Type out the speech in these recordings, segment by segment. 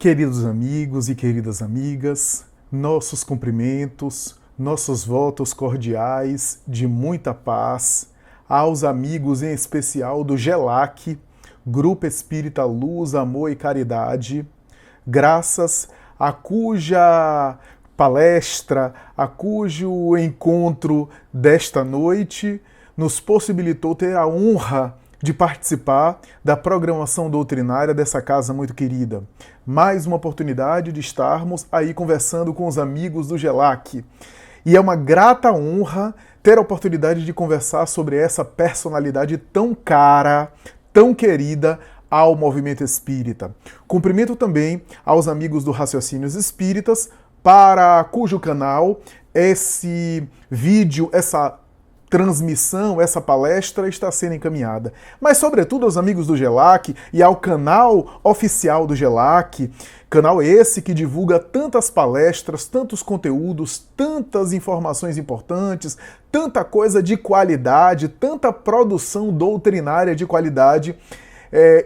Queridos amigos e queridas amigas, nossos cumprimentos, nossos votos cordiais de muita paz aos amigos, em especial do GELAC, Grupo Espírita Luz, Amor e Caridade, graças a cuja palestra, a cujo encontro desta noite nos possibilitou ter a honra de participar da programação doutrinária dessa casa muito querida. Mais uma oportunidade de estarmos aí conversando com os amigos do GELAC. E é uma grata honra ter a oportunidade de conversar sobre essa personalidade tão cara, tão querida ao movimento espírita. Cumprimento também aos amigos do Raciocínios Espíritas, para cujo canal esse vídeo, essa transmissão, essa palestra está sendo encaminhada. Mas, sobretudo, aos amigos do GELAC e ao canal oficial do GELAC, canal esse que divulga tantas palestras, tantos conteúdos, tantas informações importantes, tanta coisa de qualidade, tanta produção doutrinária de qualidade,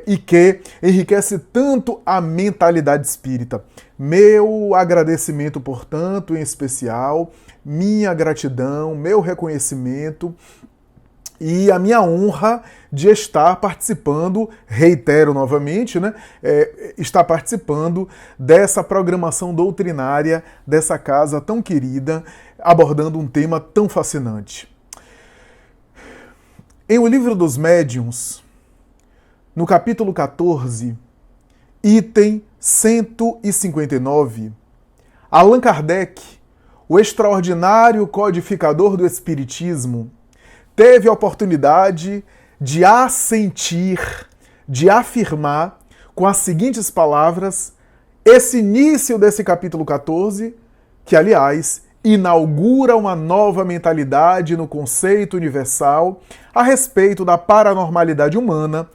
e que enriquece tanto a mentalidade espírita. Meu agradecimento, portanto, em especial, minha gratidão, meu reconhecimento e a minha honra de estar participando, reitero novamente, estar participando dessa programação doutrinária dessa casa tão querida, abordando um tema tão fascinante. Em O Livro dos Médiuns, no capítulo 14, item 159, Allan Kardec, o extraordinário codificador do Espiritismo, teve a oportunidade de assentir, de afirmar, com as seguintes palavras, esse início desse capítulo 14, que, aliás, inaugura uma nova mentalidade no conceito universal a respeito da paranormalidade humana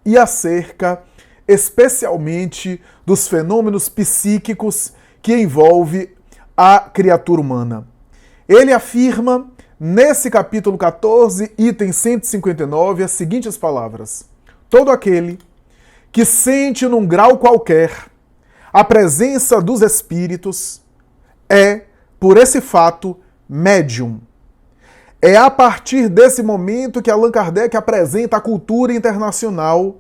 e acerca, especialmente, dos fenômenos psíquicos que envolve a criatura humana. Ele afirma, nesse capítulo 14, item 159, as seguintes palavras: todo aquele que sente num grau qualquer a presença dos espíritos é, por esse fato, médium. É a partir desse momento que Allan Kardec apresenta à cultura internacional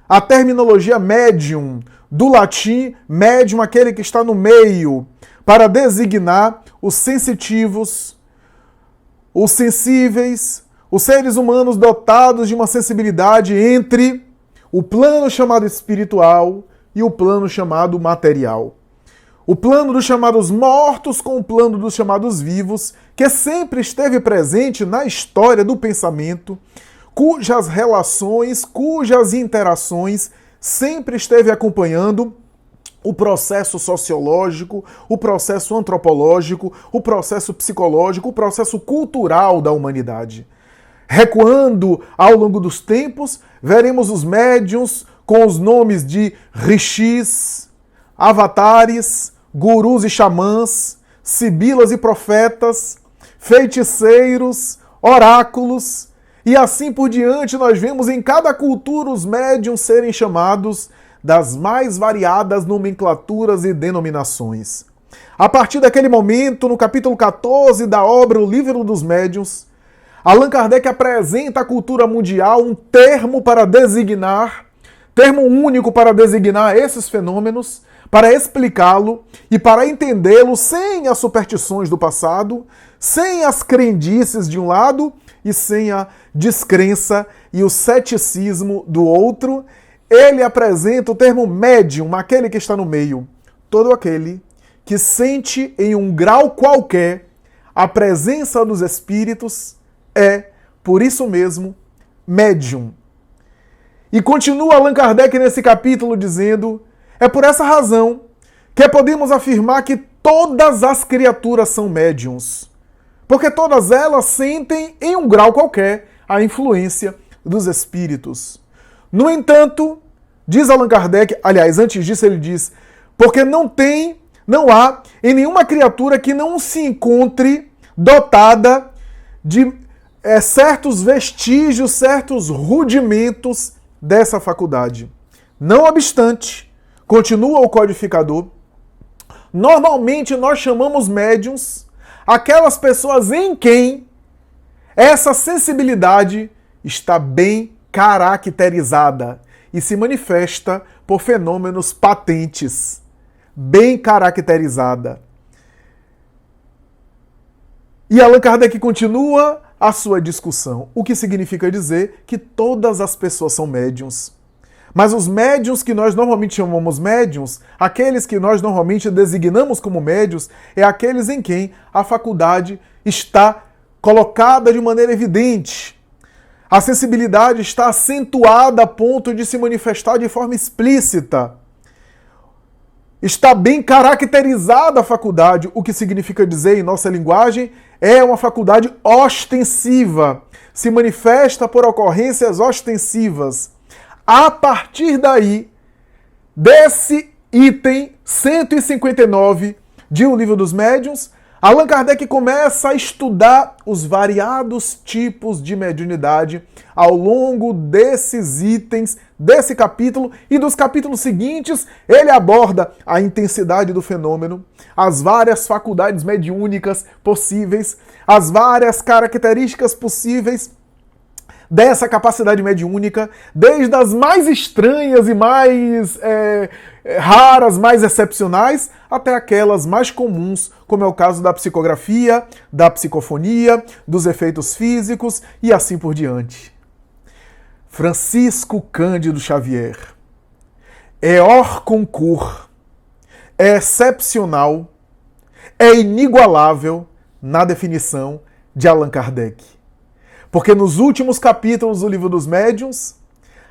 a terminologia médium, do latim médium, aquele que está no meio, para designar os sensitivos, os sensíveis, os seres humanos dotados de uma sensibilidade entre o plano chamado espiritual e o plano chamado material. O plano dos chamados mortos com o plano dos chamados vivos, que sempre esteve presente na história do pensamento, cujas relações, cujas interações sempre esteve acompanhando o processo sociológico, o processo antropológico, o processo psicológico, o processo cultural da humanidade. Recuando ao longo dos tempos, veremos os médiuns com os nomes de rishis, avatares, gurus e xamãs, sibilas e profetas, feiticeiros, oráculos, e assim por diante. Nós vemos em cada cultura os médiuns serem chamados das mais variadas nomenclaturas e denominações. A partir daquele momento, no capítulo 14 da obra O Livro dos Médiuns, Allan Kardec apresenta à cultura mundial um termo para designar, termo único para designar esses fenômenos, para explicá-lo e para entendê-lo sem as superstições do passado, sem as crendices de um lado e sem a descrença e o ceticismo do outro. Ele apresenta o termo médium, aquele que está no meio. Todo aquele que sente em um grau qualquer a presença dos espíritos é, por isso mesmo, médium. E continua Allan Kardec nesse capítulo dizendo: é por essa razão que podemos afirmar que todas as criaturas são médiums, porque todas elas sentem em um grau qualquer a influência dos espíritos. No entanto, diz Allan Kardec, aliás, antes disso ele diz, porque não há em nenhuma criatura que não se encontre dotada de certos vestígios, certos rudimentos dessa faculdade. Não obstante, continua o codificador, normalmente nós chamamos médiuns aquelas pessoas em quem essa sensibilidade está bem caracterizada e se manifesta por fenômenos patentes, bem caracterizada. E Allan Kardec continua a sua discussão, o que significa dizer que todas as pessoas são médiuns. Mas os médiuns que nós normalmente chamamos médiuns, aqueles que nós normalmente designamos como médiuns, é aqueles em quem a faculdade está colocada de maneira evidente. A sensibilidade está acentuada a ponto de se manifestar de forma explícita. Está bem caracterizada a faculdade, o que significa dizer em nossa linguagem, é uma faculdade ostensiva. Se manifesta por ocorrências ostensivas. A partir daí, desse item 159 de O Livro dos Médiuns, Allan Kardec começa a estudar os variados tipos de mediunidade ao longo desses itens, desse capítulo e dos capítulos seguintes. Ele aborda a intensidade do fenômeno, as várias faculdades mediúnicas possíveis, as várias características possíveis dessa capacidade mediúnica, desde as mais estranhas e mais raras, mais excepcionais, até aquelas mais comuns, como é o caso da psicografia, da psicofonia, dos efeitos físicos e assim por diante. Francisco Cândido Xavier é hors concours, é excepcional, é inigualável na definição de Allan Kardec. Porque nos últimos capítulos do Livro dos Médiuns,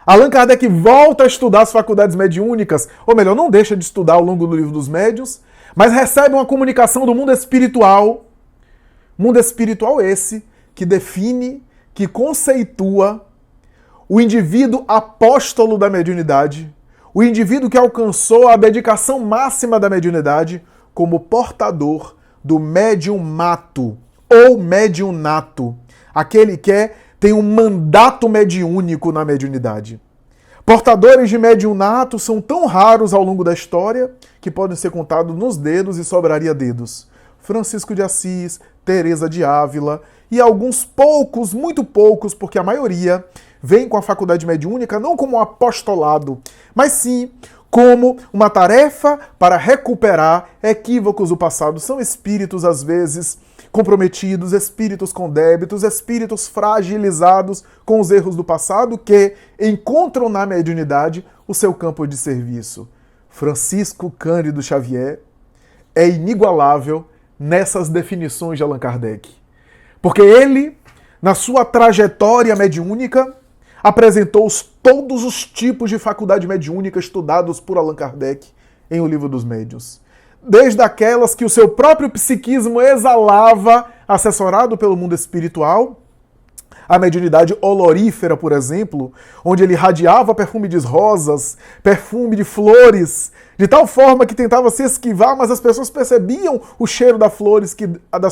Allan Kardec volta a estudar as faculdades mediúnicas, ou melhor, não deixa de estudar ao longo do Livro dos Médiuns, mas recebe uma comunicação do mundo espiritual esse que define, que conceitua o indivíduo apóstolo da mediunidade, o indivíduo que alcançou a dedicação máxima da mediunidade como portador do mediumato ou mediunato, aquele que tem um mandato mediúnico na mediunidade. Portadores de mediunato são tão raros ao longo da história que podem ser contados nos dedos e sobraria dedos. Francisco de Assis, Teresa de Ávila e alguns poucos, muito poucos, porque a maioria vem com a faculdade mediúnica não como um apostolado, mas sim como uma tarefa para recuperar equívocos do passado. São espíritos, às vezes, comprometidos, espíritos com débitos, espíritos fragilizados com os erros do passado que encontram na mediunidade o seu campo de serviço. Francisco Cândido Xavier é inigualável nessas definições de Allan Kardec. Porque ele, na sua trajetória mediúnica, apresentou todos os tipos de faculdade mediúnica estudados por Allan Kardec em O Livro dos Médiuns. Desde aquelas que o seu próprio psiquismo exalava, assessorado pelo mundo espiritual, a mediunidade olorífera, por exemplo, onde ele irradiava perfume de rosas, perfume de flores, de tal forma que tentava se esquivar, mas as pessoas percebiam o cheiro das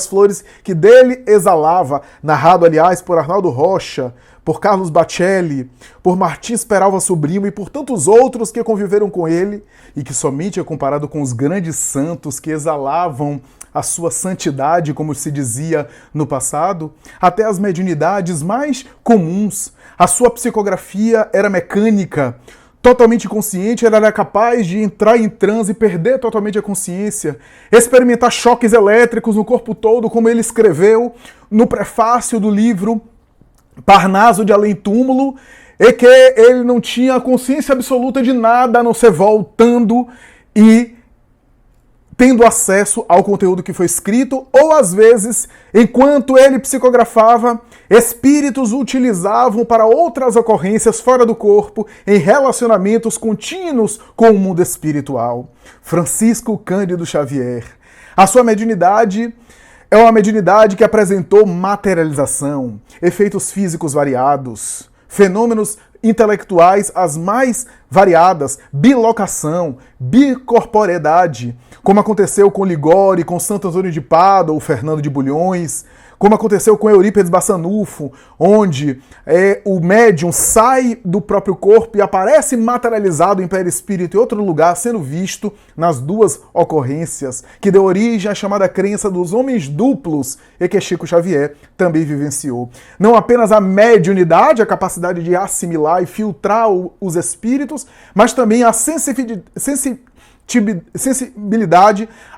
flores que dele exalava, narrado, aliás, por Arnaldo Rocha, por Carlos Bacelli, por Martins Peralva Sobrinho e por tantos outros que conviveram com ele e que somente é comparado com os grandes santos que exalavam a sua santidade, como se dizia no passado, até as mediunidades mais comuns. A sua psicografia era mecânica, totalmente consciente, ela era capaz de entrar em transe e perder totalmente a consciência, experimentar choques elétricos no corpo todo, como ele escreveu no prefácio do livro Parnaso de Além Túmulo, e que ele não tinha consciência absoluta de nada, a não ser voltando e tendo acesso ao conteúdo que foi escrito, ou às vezes, enquanto ele psicografava, espíritos o utilizavam para outras ocorrências fora do corpo, em relacionamentos contínuos com o mundo espiritual. Francisco Cândido Xavier. A sua mediunidade é uma mediunidade que apresentou materialização, efeitos físicos variados, fenômenos intelectuais as mais variadas, bilocação, bicorporeidade, como aconteceu com Ligori, com Santo Antônio de Pádua ou Fernando de Bulhões, como aconteceu com Eurípides Bassanufo, onde o médium sai do próprio corpo e aparece materializado em perispírito em outro lugar, sendo visto nas duas ocorrências, que deu origem à chamada crença dos homens duplos, e que Chico Xavier também vivenciou. Não apenas a mediunidade, a capacidade de assimilar e filtrar os espíritos, mas também a sensibilidade,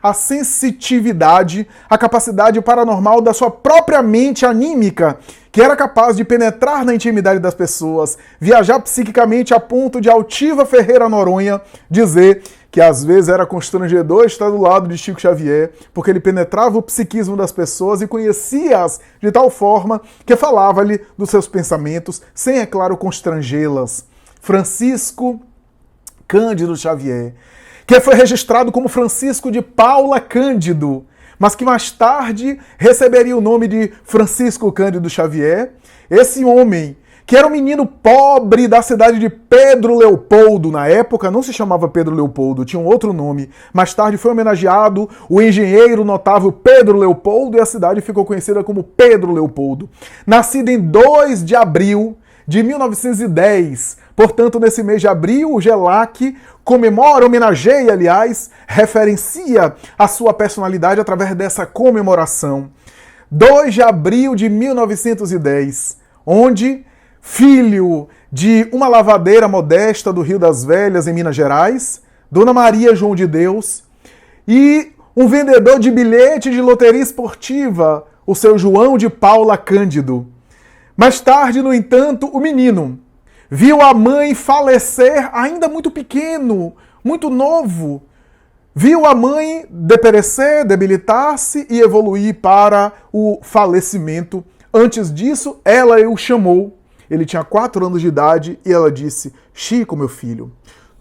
a sensitividade, a capacidade paranormal da sua própria mente anímica, que era capaz de penetrar na intimidade das pessoas, viajar psiquicamente a ponto de Altiva Ferreira Noronha dizer que às vezes era constrangedor estar do lado de Chico Xavier, porque ele penetrava o psiquismo das pessoas e conhecia-as de tal forma que falava-lhe dos seus pensamentos, sem, é claro, constrangê-las. Francisco Cândido Xavier, que foi registrado como Francisco de Paula Cândido, mas que mais tarde receberia o nome de Francisco Cândido Xavier. Esse homem, que era um menino pobre da cidade de Pedro Leopoldo, na época não se chamava Pedro Leopoldo, tinha um outro nome. Mais tarde foi homenageado o engenheiro notável Pedro Leopoldo e a cidade ficou conhecida como Pedro Leopoldo. Nascido em 2 de abril de 1910, portanto, nesse mês de abril, o GELAC comemora, homenageia, aliás, referencia a sua personalidade através dessa comemoração. 2 de abril de 1910, onde, filho de uma lavadeira modesta do Rio das Velhas, em Minas Gerais, Dona Maria João de Deus, e um vendedor de bilhete de loteria esportiva, o seu João de Paula Cândido. Mais tarde, no entanto, o menino viu a mãe falecer ainda muito pequeno, muito novo. Viu a mãe deperecer, debilitar-se e evoluir para o falecimento. Antes disso, ela o chamou. Ele tinha 4 anos de idade e ela disse: Chico, meu filho,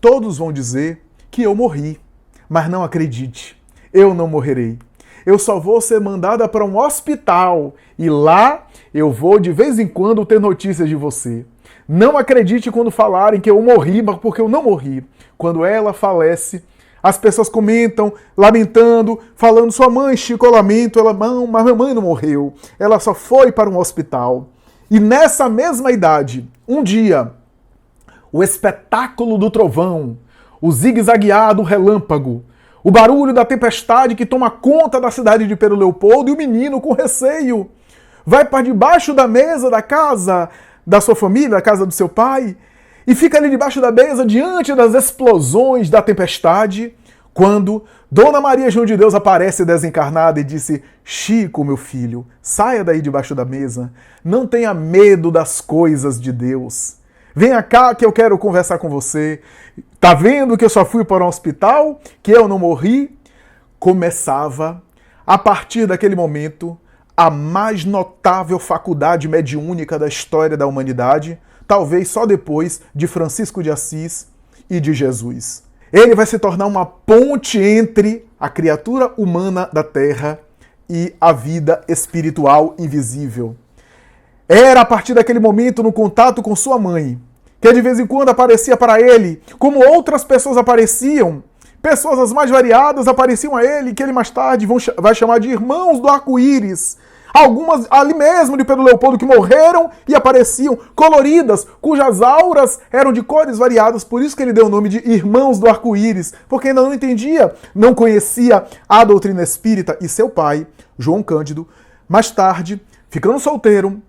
todos vão dizer que eu morri, mas não acredite, eu não morrerei. Eu só vou ser mandada para um hospital e lá eu vou de vez em quando ter notícias de você. Não acredite quando falarem que eu morri, porque eu não morri. Quando ela falece, as pessoas comentam, lamentando, falando: sua mãe, Chico, eu lamento. Ela: não, mas minha mãe não morreu. Ela só foi para um hospital. E nessa mesma idade, um dia, o espetáculo do trovão, o zigue-zaguear do relâmpago, o barulho da tempestade que toma conta da cidade de Pedro Leopoldo, e o menino, com receio, vai para debaixo da mesa da casa da sua família, da casa do seu pai, e fica ali debaixo da mesa diante das explosões da tempestade, quando Dona Maria João de Deus aparece desencarnada e disse: Chico, meu filho, saia daí debaixo da mesa, não tenha medo das coisas de Deus. Venha cá que eu quero conversar com você. Tá vendo que eu só fui para um hospital? Que eu não morri? Começava, a partir daquele momento, a mais notável faculdade mediúnica da história da humanidade, talvez só depois de Francisco de Assis e de Jesus. Ele vai se tornar uma ponte entre a criatura humana da Terra e a vida espiritual invisível. Era a partir daquele momento, no contato com sua mãe, que de vez em quando aparecia para ele, como outras pessoas apareciam, pessoas as mais variadas apareciam a ele, que ele mais tarde vai chamar de irmãos do arco-íris. Algumas ali mesmo de Pedro Leopoldo que morreram e apareciam coloridas, cujas auras eram de cores variadas, por isso que ele deu o nome de Irmãos do Arco-Íris, porque ainda não entendia, não conhecia a doutrina espírita. E seu pai, João Cândido, mais tarde, ficando solteiro,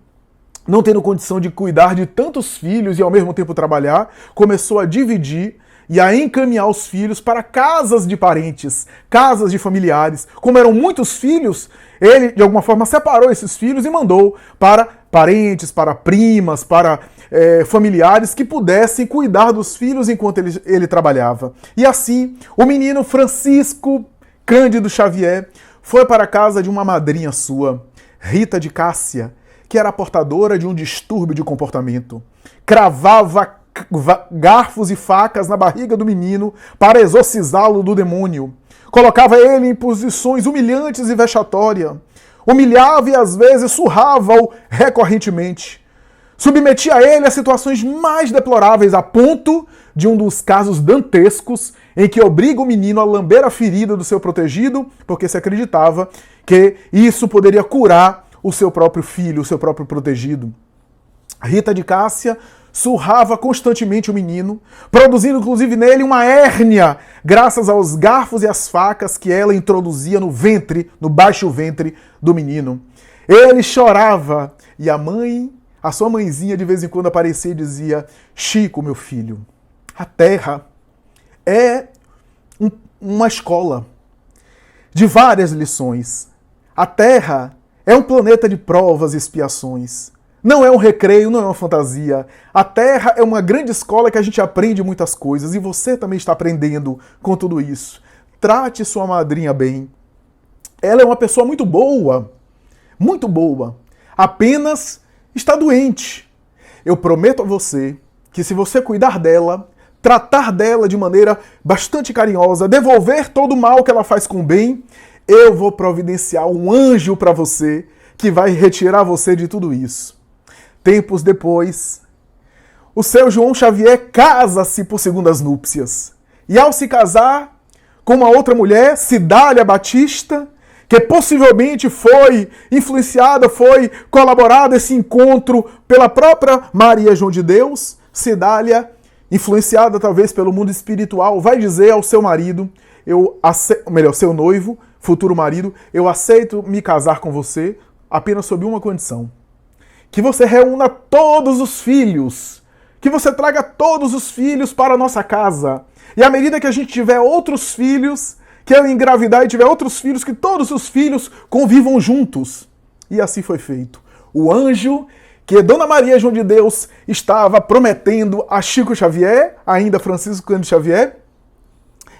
não tendo condição de cuidar de tantos filhos e ao mesmo tempo trabalhar, começou a dividir e a encaminhar os filhos para casas de parentes, casas de familiares. Como eram muitos filhos, ele de alguma forma separou esses filhos e mandou para parentes, para primas, para familiares que pudessem cuidar dos filhos enquanto ele trabalhava. E assim, o menino Francisco Cândido Xavier foi para a casa de uma madrinha sua, Rita de Cássia, que era portadora de um distúrbio de comportamento. Cravava garfos e facas na barriga do menino para exorcizá-lo do demônio. Colocava ele em posições humilhantes e vexatórias. Humilhava e às vezes surrava-o recorrentemente. Submetia ele a situações mais deploráveis, a ponto de um dos casos dantescos em que obriga o menino a lamber a ferida do seu protegido, porque se acreditava que isso poderia curar o seu próprio filho, o seu próprio protegido. Rita de Cássia surrava constantemente o menino, produzindo inclusive nele uma hérnia, graças aos garfos e às facas que ela introduzia no ventre, no baixo ventre do menino. Ele chorava e a sua mãezinha de vez em quando aparecia e dizia: Chico, meu filho, a Terra é uma escola de várias lições. A Terra é um planeta de provas e expiações. Não é um recreio, não é uma fantasia. A Terra é uma grande escola que a gente aprende muitas coisas e você também está aprendendo com tudo isso. Trate sua madrinha bem. Ela é uma pessoa muito boa, apenas está doente. Eu prometo a você que se você cuidar dela, tratar dela de maneira bastante carinhosa, devolver todo o mal que ela faz com o bem, eu vou providenciar um anjo para você que vai retirar você de tudo isso. Tempos depois, o seu João Xavier casa-se por segundas núpcias. E ao se casar com uma outra mulher, Cidália Batista, que possivelmente foi influenciada, foi colaborada esse encontro pela própria Maria João de Deus, Cidália, influenciada talvez pelo mundo espiritual, vai dizer ao seu marido, seu noivo, futuro marido, eu aceito me casar com você apenas sob uma condição: que você reúna todos os filhos, que você traga todos os filhos para a nossa casa. E à medida que a gente tiver outros filhos, que eu engravidar e tiver outros filhos, que todos os filhos convivam juntos. E assim foi feito. O anjo que Dona Maria João de Deus estava prometendo a Chico Xavier, ainda Francisco Cândido Xavier,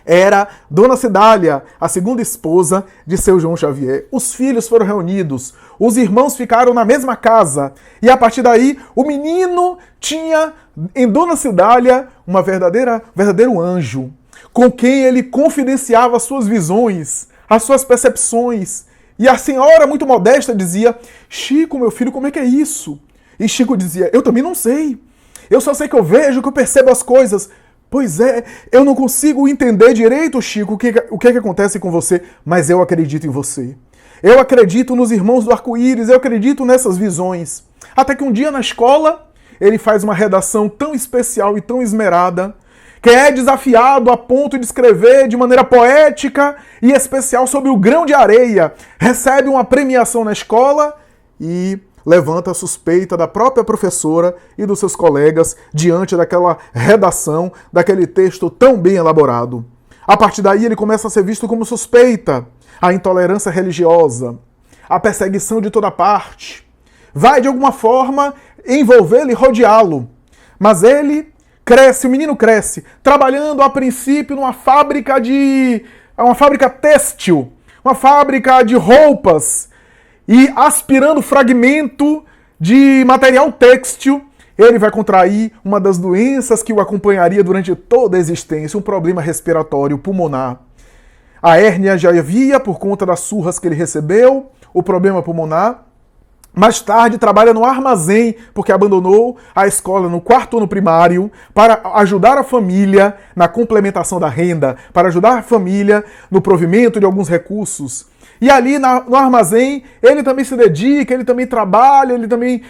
era Dona Cidália, a segunda esposa de seu João Xavier. Os filhos foram reunidos, os irmãos ficaram na mesma casa, e a partir daí o menino tinha em Dona Cidália um verdadeiro anjo, com quem ele confidenciava as suas visões, as suas percepções. E a senhora, muito modesta, dizia: Chico, meu filho, como é que é isso? E Chico dizia: eu também não sei. Eu só sei que eu vejo, que eu percebo as coisas. Pois é, eu não consigo entender direito, Chico, o que acontece com você, mas eu acredito em você. Eu acredito nos irmãos do arco-íris, eu acredito nessas visões. Até que um dia na escola, ele faz uma redação tão especial e tão esmerada, que é desafiado a ponto de escrever de maneira poética e especial sobre o grão de areia. Recebe uma premiação na escola e levanta a suspeita da própria professora e dos seus colegas diante daquela redação, daquele texto tão bem elaborado. A partir daí ele começa a ser visto como suspeita. A intolerância religiosa, a perseguição de toda parte, vai de alguma forma envolvê-lo e rodeá-lo. Mas ele cresce, o menino cresce, trabalhando a princípio numa fábrica têxtil, uma fábrica de roupas, e aspirando fragmento de material têxtil, ele vai contrair uma das doenças que o acompanharia durante toda a existência, um problema respiratório pulmonar. A hérnia já havia por conta das surras que ele recebeu, o problema pulmonar. Mais tarde trabalha no armazém, porque abandonou a escola no 4º ano primário, para ajudar a família na complementação da renda, para ajudar a família no provimento de alguns recursos. E ali no armazém, ele também se dedica, ele também trabalha, ele também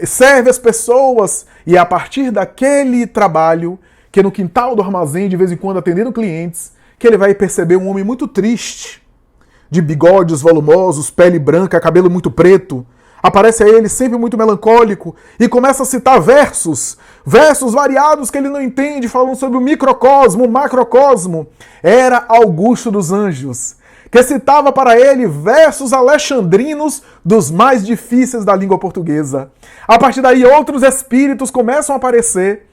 serve as pessoas. E é a partir daquele trabalho, que no quintal do armazém, de vez em quando atendendo clientes, que ele vai perceber um homem muito triste, de bigodes volumosos, pele branca, cabelo muito preto. Aparece a ele sempre muito melancólico e começa a citar versos variados que ele não entende, falando sobre o microcosmo, o macrocosmo. Era Augusto dos Anjos, que citava para ele versos alexandrinos dos mais difíceis da língua portuguesa. A partir daí, outros espíritos começam a aparecer,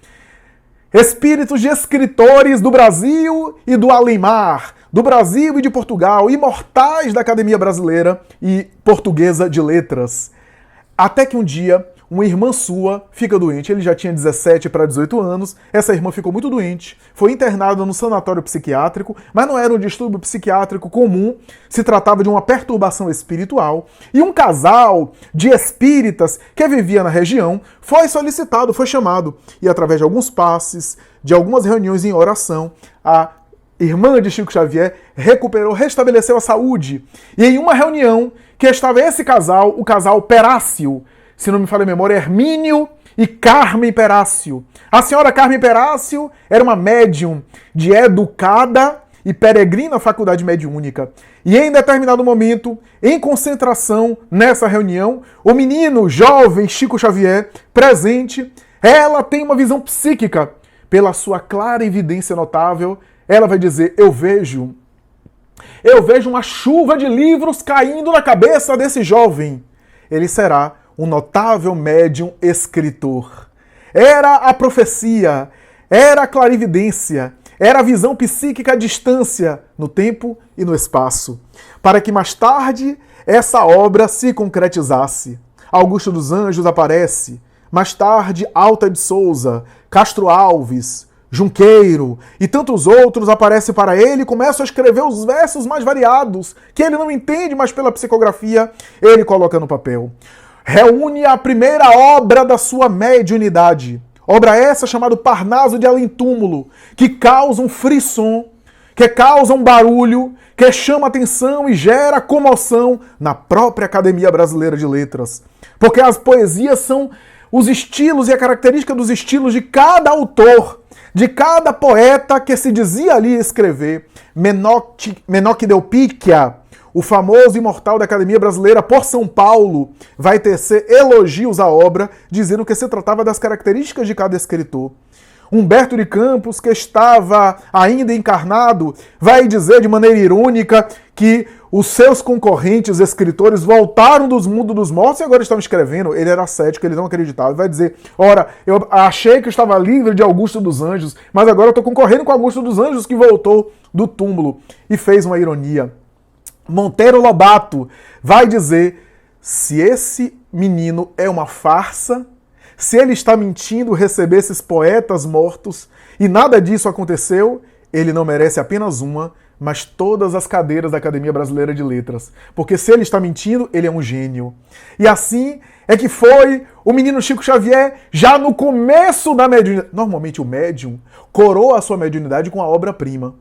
espíritos de escritores do Brasil e do além-mar, do Brasil e de Portugal, imortais da Academia Brasileira e Portuguesa de Letras. Até que um dia, uma irmã sua fica doente. Ele já tinha 17 para 18 anos, essa irmã ficou muito doente, foi internada no sanatório psiquiátrico, mas não era um distúrbio psiquiátrico comum, se tratava de uma perturbação espiritual, e um casal de espíritas que vivia na região foi solicitado, foi chamado, e através de alguns passes, de algumas reuniões em oração, a irmã de Chico Xavier restabeleceu a saúde. E em uma reunião que estava esse casal, o casal Perácio, se não me falha a memória, Hermínio e Carmen Perácio. A senhora Carmen Perácio era uma médium de educada e peregrina faculdade mediúnica. E em determinado momento, em concentração nessa reunião, o menino jovem Chico Xavier, presente, ela tem uma visão psíquica. Pela sua clara evidência notável, ela vai dizer, eu vejo uma chuva de livros caindo na cabeça desse jovem. Ele será um notável médium escritor. Era a profecia, era a clarividência, era a visão psíquica à distância, no tempo e no espaço, para que mais tarde essa obra se concretizasse. Augusto dos Anjos aparece, mais tarde Alta de Souza, Castro Alves, Junqueiro e tantos outros aparecem para ele e começam a escrever os versos mais variados, que ele não entende, mas pela psicografia ele coloca no papel. Reúne a primeira obra da sua mediunidade. Obra essa chamada Parnaso de Além Túmulo, que causa um frisson, que causa um barulho, que chama atenção e gera comoção na própria Academia Brasileira de Letras. Porque as poesias são os estilos e a característica dos estilos de cada autor, de cada poeta que se dizia ali escrever. Menoque Delpíquia, o famoso imortal da Academia Brasileira por São Paulo, vai tecer elogios à obra, dizendo que se tratava das características de cada escritor. Humberto de Campos, que estava ainda encarnado, vai dizer de maneira irônica que os seus concorrentes escritores voltaram dos mundos dos mortos e agora estão escrevendo. Ele era cético, ele não acreditava. Ele vai dizer, ora, eu achei que eu estava livre de Augusto dos Anjos, mas agora eu estou concorrendo com Augusto dos Anjos que voltou do túmulo. E fez uma ironia. Monteiro Lobato vai dizer, se esse menino é uma farsa, se ele está mentindo receber esses poetas mortos e nada disso aconteceu, ele não merece apenas uma, mas todas as cadeiras da Academia Brasileira de Letras. Porque se ele está mentindo, ele é um gênio. E assim é que foi o menino Chico Xavier já no começo da mediunidade. Normalmente o médium coroa a sua mediunidade com a obra-prima.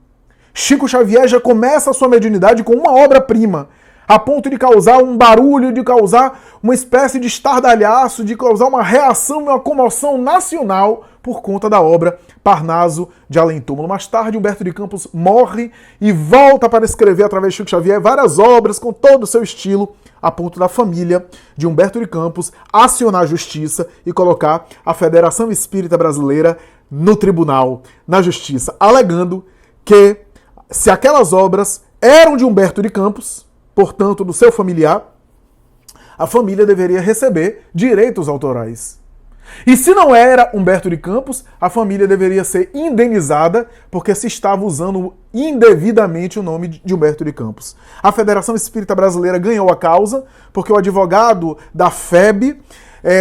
Chico Xavier já começa a sua mediunidade com uma obra-prima, a ponto de causar um barulho, de causar uma espécie de estardalhaço, de causar uma reação, uma comoção nacional por conta da obra Parnaso de Além Túmulo. Mais tarde, Humberto de Campos morre e volta para escrever, através de Chico Xavier, várias obras com todo o seu estilo, a ponto da família de Humberto de Campos acionar a justiça e colocar a Federação Espírita Brasileira no tribunal, na justiça, alegando que se aquelas obras eram de Humberto de Campos, portanto do seu familiar, a família deveria receber direitos autorais. E se não era Humberto de Campos, a família deveria ser indenizada porque se estava usando indevidamente o nome de Humberto de Campos. A Federação Espírita Brasileira ganhou a causa porque o advogado da FEB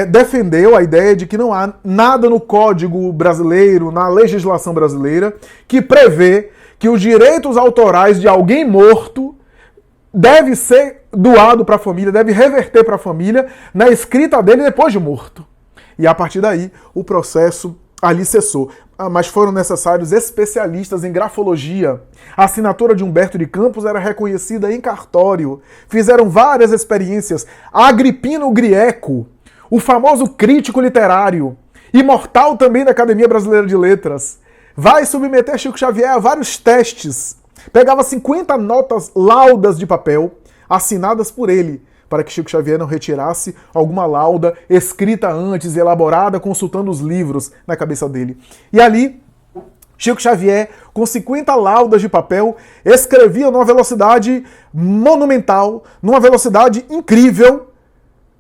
defendeu a ideia de que não há nada no Código Brasileiro, na legislação brasileira, que prevê que os direitos autorais de alguém morto deve ser doado para a família, deve reverter para a família na escrita dele depois de morto. E a partir daí, o processo ali cessou. Mas foram necessários especialistas em grafologia. A assinatura de Humberto de Campos era reconhecida em cartório. Fizeram várias experiências. Agripino Grieco, o famoso crítico literário, imortal também da Academia Brasileira de Letras, vai submeter Chico Xavier a vários testes. Pegava 50 notas laudas de papel assinadas por ele, para que Chico Xavier não retirasse alguma lauda escrita antes, elaborada, consultando os livros na cabeça dele. E ali, Chico Xavier, com 50 laudas de papel, escrevia numa velocidade monumental, numa velocidade incrível,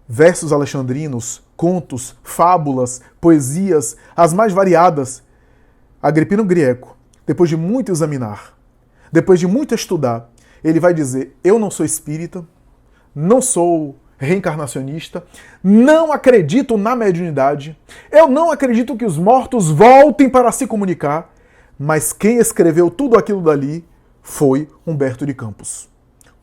versos alexandrinos, contos, fábulas, poesias, as mais variadas. Agripino Grieco, depois de muito examinar, depois de muito estudar, ele vai dizer, eu não sou espírita, não sou reencarnacionista, não acredito na mediunidade, eu não acredito que os mortos voltem para se comunicar, mas quem escreveu tudo aquilo dali foi Humberto de Campos.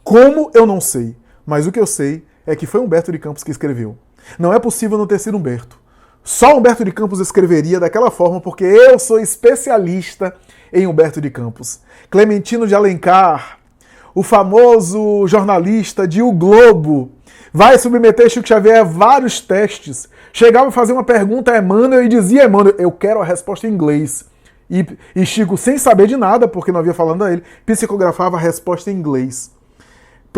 Como eu não sei, mas o que eu sei é que foi Humberto de Campos que escreveu. Não é possível não ter sido Humberto. Só Humberto de Campos escreveria daquela forma porque eu sou especialista em Humberto de Campos. Clementino de Alencar, o famoso jornalista de O Globo, vai submeter Chico Xavier a vários testes. Chegava a fazer uma pergunta a Emmanuel e dizia: Emmanuel, eu quero a resposta em inglês. E Chico, sem saber de nada, porque não havia falando a ele, psicografava a resposta em inglês.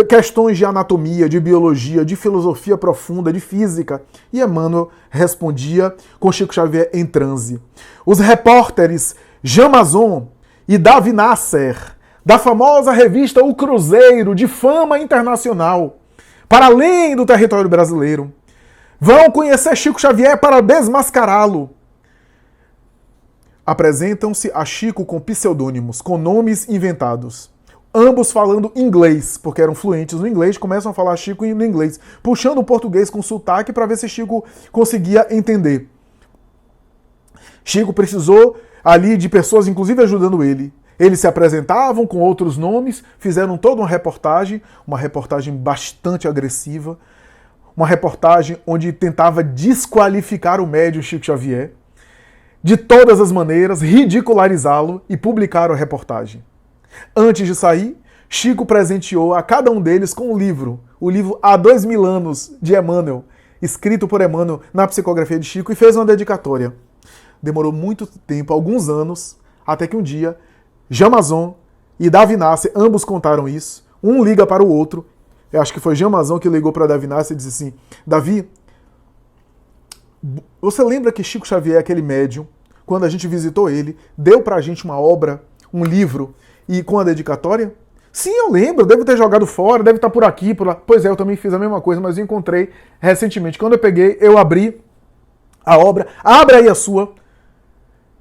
Questões de anatomia, de biologia, de filosofia profunda, de física. E Emmanuel respondia com Chico Xavier em transe. Os repórteres Jean Mazon e Davi Nasser, da famosa revista O Cruzeiro, de fama internacional, para além do território brasileiro, vão conhecer Chico Xavier para desmascará-lo. Apresentam-se a Chico com pseudônimos, com nomes inventados. Ambos falando inglês, porque eram fluentes no inglês, começam a falar Chico no inglês, puxando o português com sotaque para ver se Chico conseguia entender. Chico precisou ali de pessoas, inclusive ajudando ele. Eles se apresentavam com outros nomes, fizeram toda uma reportagem bastante agressiva, uma reportagem onde tentava desqualificar o médium Chico Xavier, de todas as maneiras, ridicularizá-lo, e publicaram a reportagem. Antes de sair, Chico presenteou a cada um deles com um livro, o livro Há 2000 Anos, de Emmanuel, escrito por Emmanuel na psicografia de Chico, e fez uma dedicatória. Demorou muito tempo, alguns anos, até que um dia, Jean Mazon e Davi Nasser, ambos contaram isso. Um liga para o outro. Eu acho que foi Jean Mazon que ligou para Davi Nasser e disse assim: Davi, você lembra que Chico Xavier, aquele médium, quando a gente visitou ele, deu pra gente uma obra, um livro, e com a dedicatória? Sim, eu lembro, devo ter jogado fora, deve estar por aqui, por lá. Pois é, eu também fiz a mesma coisa, mas eu encontrei recentemente. Quando eu peguei, eu abri a obra, abre aí a sua.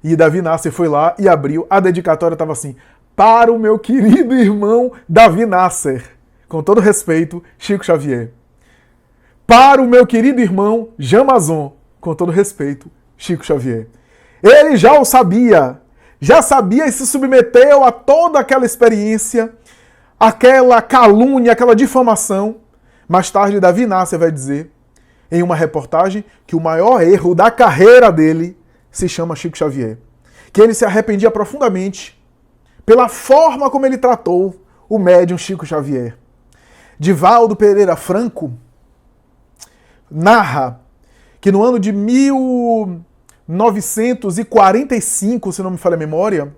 E Davi Nasser foi lá e abriu. A dedicatória estava assim: para o meu querido irmão Davi Nasser, com todo respeito, Chico Xavier. Para o meu querido irmão Jean Mazon, com todo respeito, Chico Xavier. Ele já o sabia, já sabia e se submeteu a toda aquela experiência, aquela calúnia, aquela difamação. Mais tarde, Davi Nasser vai dizer, em uma reportagem, que o maior erro da carreira dele se chama Chico Xavier. Que ele se arrependia profundamente pela forma como ele tratou o médium Chico Xavier. Divaldo Pereira Franco narra que no ano de 1945, se não me falha a memória,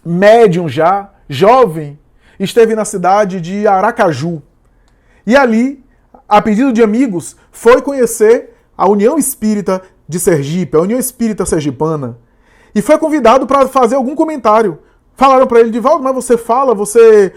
médium já, jovem, esteve na cidade de Aracaju. E ali, a pedido de amigos, foi conhecer a União Espírita de Sergipe, a União Espírita Sergipana, e foi convidado para fazer algum comentário. Falaram para ele: Divaldo, mas você fala, você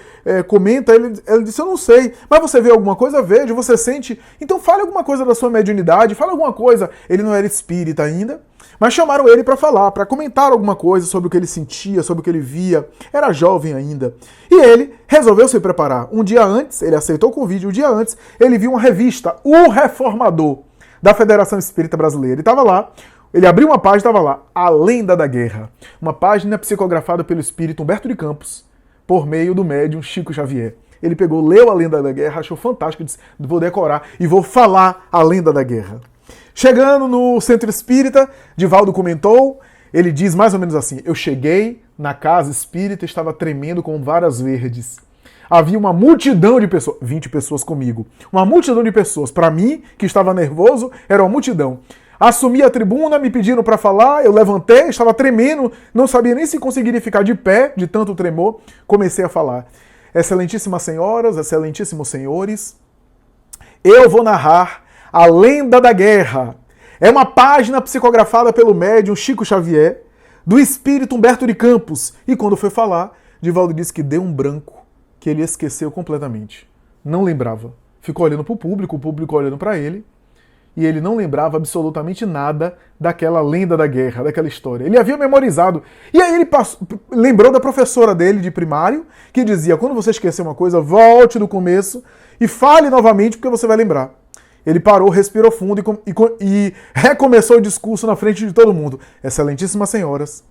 comenta? Ele disse: eu não sei. Mas você vê alguma coisa? Vejo. Você sente? Então fale alguma coisa da sua mediunidade, fale alguma coisa. Ele não era espírita ainda, mas chamaram ele para falar, para comentar alguma coisa sobre o que ele sentia, sobre o que ele via. Era jovem ainda. E ele resolveu se preparar. Um dia antes, ele aceitou o convite, um dia antes, ele viu uma revista, O Reformador, da Federação Espírita Brasileira. Ele estava lá. Ele abriu uma página e estava lá: A Lenda da Guerra. Uma página psicografada pelo espírito Humberto de Campos, por meio do médium Chico Xavier. Ele pegou, leu A Lenda da Guerra, achou fantástico, disse: vou decorar e vou falar a Lenda da Guerra. Chegando no Centro Espírita, Divaldo comentou, ele diz mais ou menos assim: eu cheguei na casa espírita e estava tremendo com varas verdes. Havia uma multidão de pessoas, 20 pessoas comigo. Uma multidão de pessoas. Para mim, que estava nervoso, era uma multidão. Assumi a tribuna, me pediram para falar, eu levantei, estava tremendo, não sabia nem se conseguiria ficar de pé, de tanto tremor. Comecei a falar: Excelentíssimas senhoras, excelentíssimos senhores, eu vou narrar A Lenda da Guerra. É uma página psicografada pelo médium Chico Xavier, do espírito Humberto de Campos. E quando foi falar, Divaldo disse que deu um branco, que ele esqueceu completamente. Não lembrava. Ficou olhando para o público olhando para ele, e ele não lembrava absolutamente nada daquela lenda da guerra, daquela história. Ele havia memorizado. E aí ele lembrou da professora dele de primário, que dizia: quando você esquecer uma coisa, volte do começo e fale novamente, porque você vai lembrar. Ele parou, respirou fundo e recomeçou o discurso na frente de todo mundo: Excelentíssimas senhoras,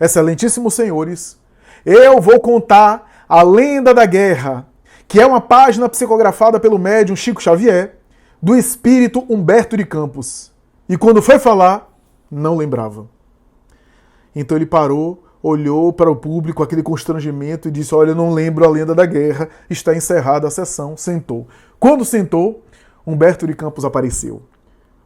excelentíssimos senhores, eu vou contar a lenda da guerra, que é uma página psicografada pelo médium Chico Xavier, do espírito Humberto de Campos. E quando foi falar, não lembrava. Então ele parou, olhou para o público, aquele constrangimento, e disse: olha, eu não lembro a lenda da guerra, está encerrada a sessão, sentou. Quando sentou, Humberto de Campos apareceu.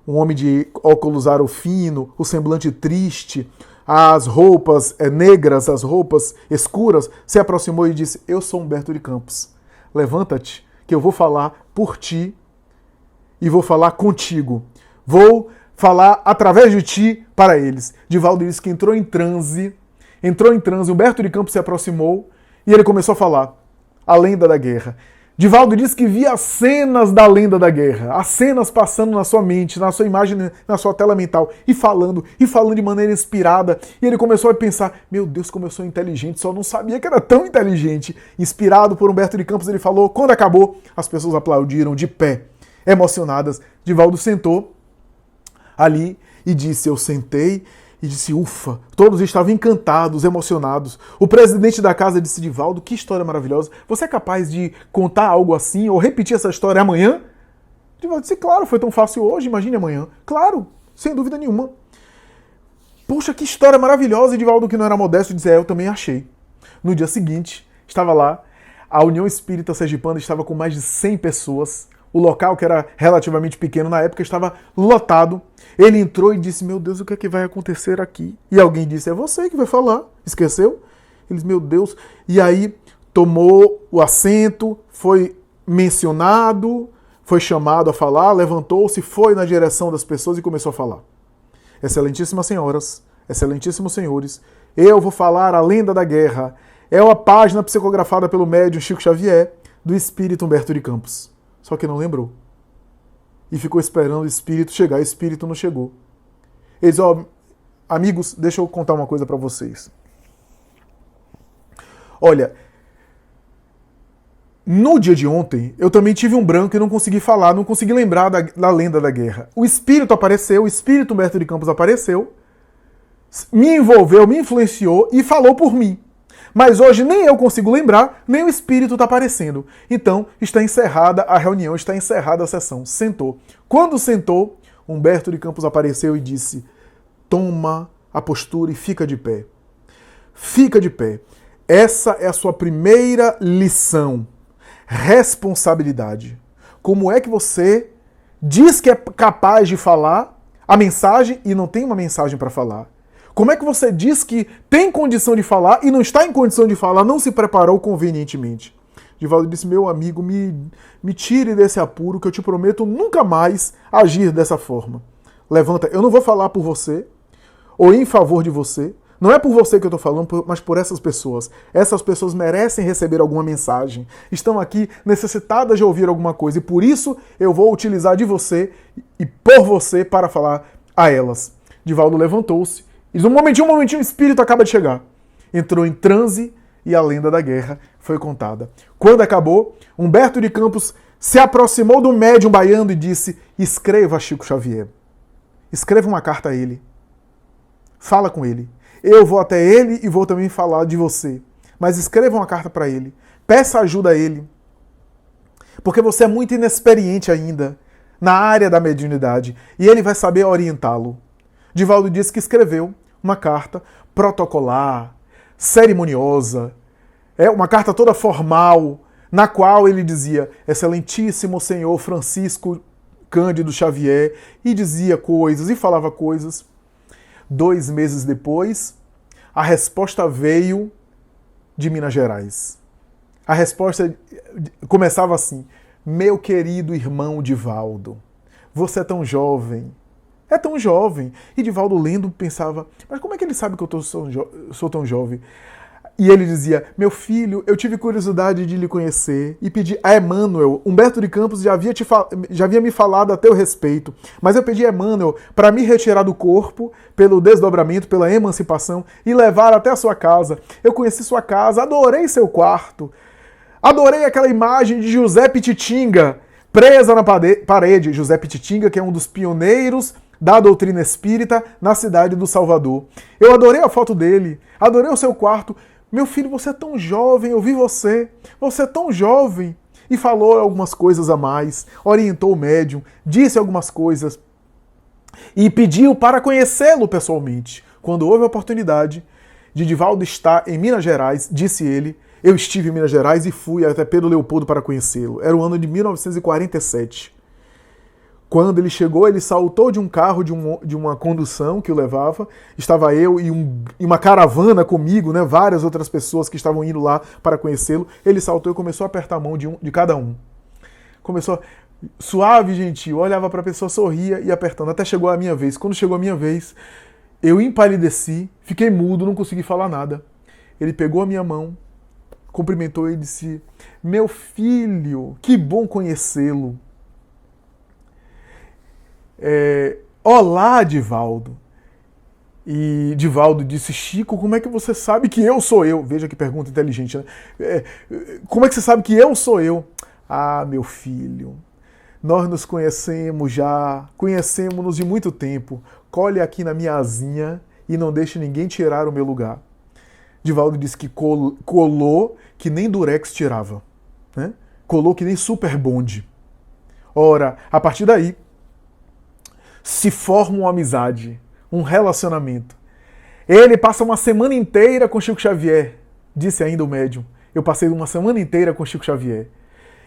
Um homem de óculos aro fino, o semblante triste, as roupas negras, as roupas escuras, se aproximou e disse: eu sou Humberto de Campos. Levanta-te, que eu vou falar por ti e vou falar contigo. Vou falar através de ti para eles. Divaldo disse que entrou em transe, Humberto de Campos se aproximou e ele começou a falar a lenda da guerra. Divaldo disse que via as cenas da lenda da guerra, as cenas passando na sua mente, na sua imagem, na sua tela mental, e falando de maneira inspirada. E ele começou a pensar: meu Deus, como eu sou inteligente, só não sabia que era tão inteligente. Inspirado por Humberto de Campos, ele falou. Quando acabou, as pessoas aplaudiram de pé, emocionadas. Divaldo sentou ali e disse: eu sentei e disse: ufa. Todos estavam encantados, emocionados. O presidente da casa disse: Divaldo, que história maravilhosa. Você é capaz de contar algo assim ou repetir essa história amanhã? Divaldo disse: claro, foi tão fácil hoje, imagine amanhã. Claro, sem dúvida nenhuma. Poxa, que história maravilhosa. E Divaldo, que não era modesto, disse: eu também achei. No dia seguinte, estava lá, a União Espírita Sergipana estava com mais de 100 pessoas. O local, que era relativamente pequeno na época, estava lotado. Ele entrou e disse: meu Deus, o que é que vai acontecer aqui? E alguém disse: é você que vai falar. Esqueceu? Ele disse: meu Deus. E aí tomou o assento, foi mencionado, foi chamado a falar, levantou-se, foi na direção das pessoas e começou a falar. Excelentíssimas senhoras, excelentíssimos senhores, eu vou falar a lenda da guerra. É uma página psicografada pelo médium Chico Xavier, do espírito Humberto de Campos. Só que não lembrou. E ficou esperando o espírito chegar. O espírito não chegou. Ele disse: amigos, deixa eu contar uma coisa para vocês. Olha, no dia de ontem, eu também tive um branco e não consegui falar, não consegui lembrar da lenda da guerra. O espírito apareceu, o espírito Humberto de Campos apareceu, me envolveu, me influenciou e falou por mim. Mas hoje nem eu consigo lembrar, nem o espírito está aparecendo. Então, está encerrada a reunião, está encerrada a sessão. Sentou. Quando sentou, Humberto de Campos apareceu e disse: toma a postura e fica de pé. Fica de pé. Essa é a sua primeira lição. Responsabilidade. Como é que você diz que é capaz de falar a mensagem e não tem uma mensagem para falar? Como é que você diz que tem condição de falar e não está em condição de falar, não se preparou convenientemente? Divaldo disse: meu amigo, me tire desse apuro que eu te prometo nunca mais agir dessa forma. Levanta, eu não vou falar por você ou em favor de você. Não é por você que eu estou falando, mas por essas pessoas. Essas pessoas merecem receber alguma mensagem. Estão aqui necessitadas de ouvir alguma coisa e por isso eu vou utilizar de você e por você para falar a elas. Divaldo levantou-se. Diz: um momentinho, o espírito acaba de chegar. Entrou em transe e a lenda da guerra foi contada. Quando acabou, Humberto de Campos se aproximou do médium baiano e disse: escreva a Chico Xavier. Escreva uma carta a ele. Fala com ele. Eu vou até ele e vou também falar de você. Mas escreva uma carta para ele. Peça ajuda a ele. Porque você é muito inexperiente ainda na área da mediunidade. E ele vai saber orientá-lo. Divaldo disse que escreveu uma carta protocolar, cerimoniosa, uma carta toda formal, na qual ele dizia: excelentíssimo senhor Francisco Cândido Xavier, e dizia coisas e falava coisas. 2 meses depois, a resposta veio de Minas Gerais. A resposta começava assim: meu querido irmão Divaldo, você é tão jovem. É tão jovem. E Divaldo lendo pensava: mas como é que ele sabe que eu sou tão jovem? E ele dizia: meu filho, eu tive curiosidade de lhe conhecer e pedi a Emmanuel. Humberto de Campos já havia me falado a teu respeito, mas eu pedi a Emmanuel para me retirar do corpo pelo desdobramento, pela emancipação e levar até a sua casa. Eu conheci sua casa, adorei seu quarto, adorei aquela imagem de José Pititinga presa na parede. José Pititinga, que é um dos pioneiros da doutrina espírita na cidade do Salvador. Eu adorei a foto dele, adorei o seu quarto. Meu filho, você é tão jovem, eu vi você é tão jovem. E falou algumas coisas a mais, orientou o médium, disse algumas coisas e pediu para conhecê-lo pessoalmente. Quando houve a oportunidade, de Divaldo estar em Minas Gerais, disse ele, eu estive em Minas Gerais e fui até Pedro Leopoldo para conhecê-lo. Era o ano de 1947. Quando ele chegou, ele saltou de um carro, de uma condução que o levava. Estava eu e uma caravana comigo, né, várias outras pessoas que estavam indo lá para conhecê-lo. Ele saltou e começou a apertar a mão de cada um. Começou suave e gentil, olhava para a pessoa, sorria e apertando. Até chegou a minha vez. Quando chegou a minha vez, eu empalideci, fiquei mudo, não consegui falar nada. Ele pegou a minha mão, cumprimentou e disse, meu filho, que bom conhecê-lo. Olá, Divaldo. E Divaldo disse, Chico, como é que você sabe que eu sou eu? Veja que pergunta inteligente, né? Como é que você sabe que eu sou eu? Ah, meu filho, nós nos conhecemos já, conhecemos-nos de muito tempo. Colhe aqui na minha asinha e não deixe ninguém tirar o meu lugar. Divaldo disse que colou que nem Durex tirava, né? Colou que nem Super Bond. Ora, a partir daí, se forma uma amizade, um relacionamento. Ele passa uma semana inteira com Chico Xavier, disse ainda o médium. Eu passei uma semana inteira com Chico Xavier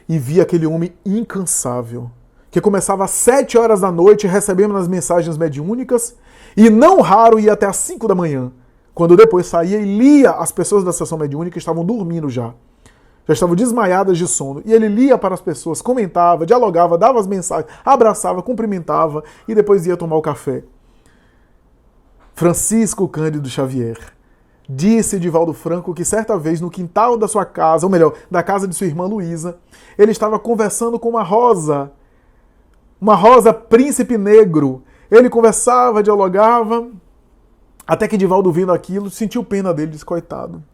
e vi aquele homem incansável, que começava às 7 horas da noite recebendo as mensagens mediúnicas e não raro ia até às 5 da manhã, quando depois saía e lia as pessoas da sessão mediúnica que estavam dormindo já estavam desmaiadas de sono, e ele lia para as pessoas, comentava, dialogava, dava as mensagens, abraçava, cumprimentava e depois ia tomar o café. Francisco Cândido Xavier disse Divaldo Franco que certa vez no quintal da sua casa, ou melhor, da casa de sua irmã Luísa, ele estava conversando com uma rosa príncipe negro. Ele conversava, dialogava, até que Divaldo vendo aquilo, sentiu pena dele, disse, coitado.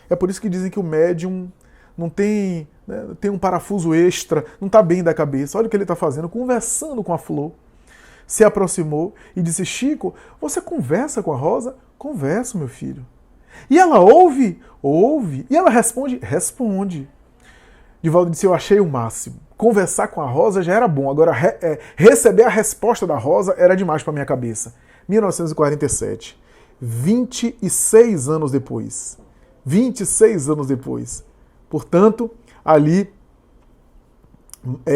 É por isso que dizem que o médium não tem, né, tem um parafuso extra, não está bem da cabeça. Olha o que ele está fazendo, conversando com a flor. Se aproximou e disse, Chico, você conversa com a rosa? Converso, meu filho. E ela ouve? Ouve. E ela responde? Responde. Divaldo disse, eu achei o máximo. Conversar com a rosa já era bom, agora receber a resposta da rosa era demais para minha cabeça. 1947, 26 anos depois. 26 anos depois. Portanto, ali,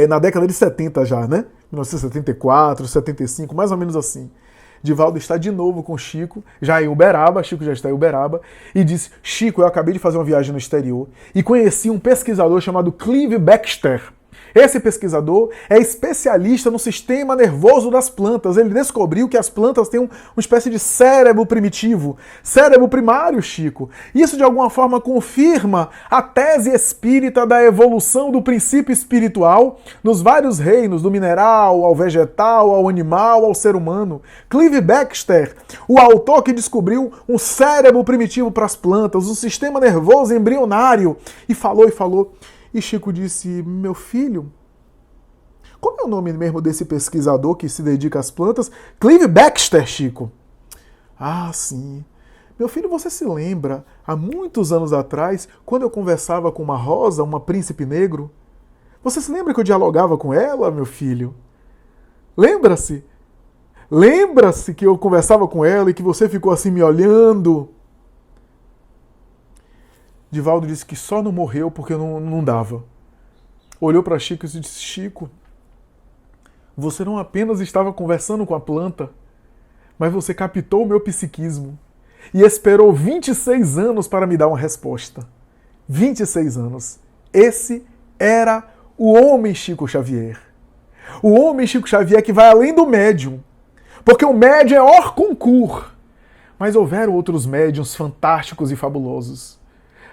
na década de 70 já, né? 1974, 75, mais ou menos assim. Divaldo está de novo com Chico, já em Uberaba, Chico já está em Uberaba, e disse, Chico, eu acabei de fazer uma viagem no exterior e conheci um pesquisador chamado Clive Baxter. Esse pesquisador é especialista no sistema nervoso das plantas. Ele descobriu que as plantas têm uma espécie de cérebro primitivo, cérebro primário, Chico. Isso de alguma forma confirma a tese espírita da evolução do princípio espiritual nos vários reinos, do mineral, ao vegetal, ao animal, ao ser humano. Clive Baxter, o autor que descobriu um cérebro primitivo para as plantas, um sistema nervoso embrionário, e falou. E Chico disse, meu filho, como é o nome mesmo desse pesquisador que se dedica às plantas? Clive Baxter, Chico. Ah, sim. Meu filho, você se lembra, há muitos anos atrás, quando eu conversava com uma rosa, uma príncipe negro? Você se lembra que eu dialogava com ela, meu filho? Lembra-se? Lembra-se que eu conversava com ela e que você ficou assim me olhando? Divaldo disse que só não morreu porque não dava. Olhou para Chico e disse, Chico, você não apenas estava conversando com a planta, mas você captou o meu psiquismo e esperou 26 anos para me dar uma resposta. 26 anos. Esse era o homem Chico Xavier. O homem Chico Xavier que vai além do médium. Porque o médium é hors concours. Mas houveram outros médiuns fantásticos e fabulosos.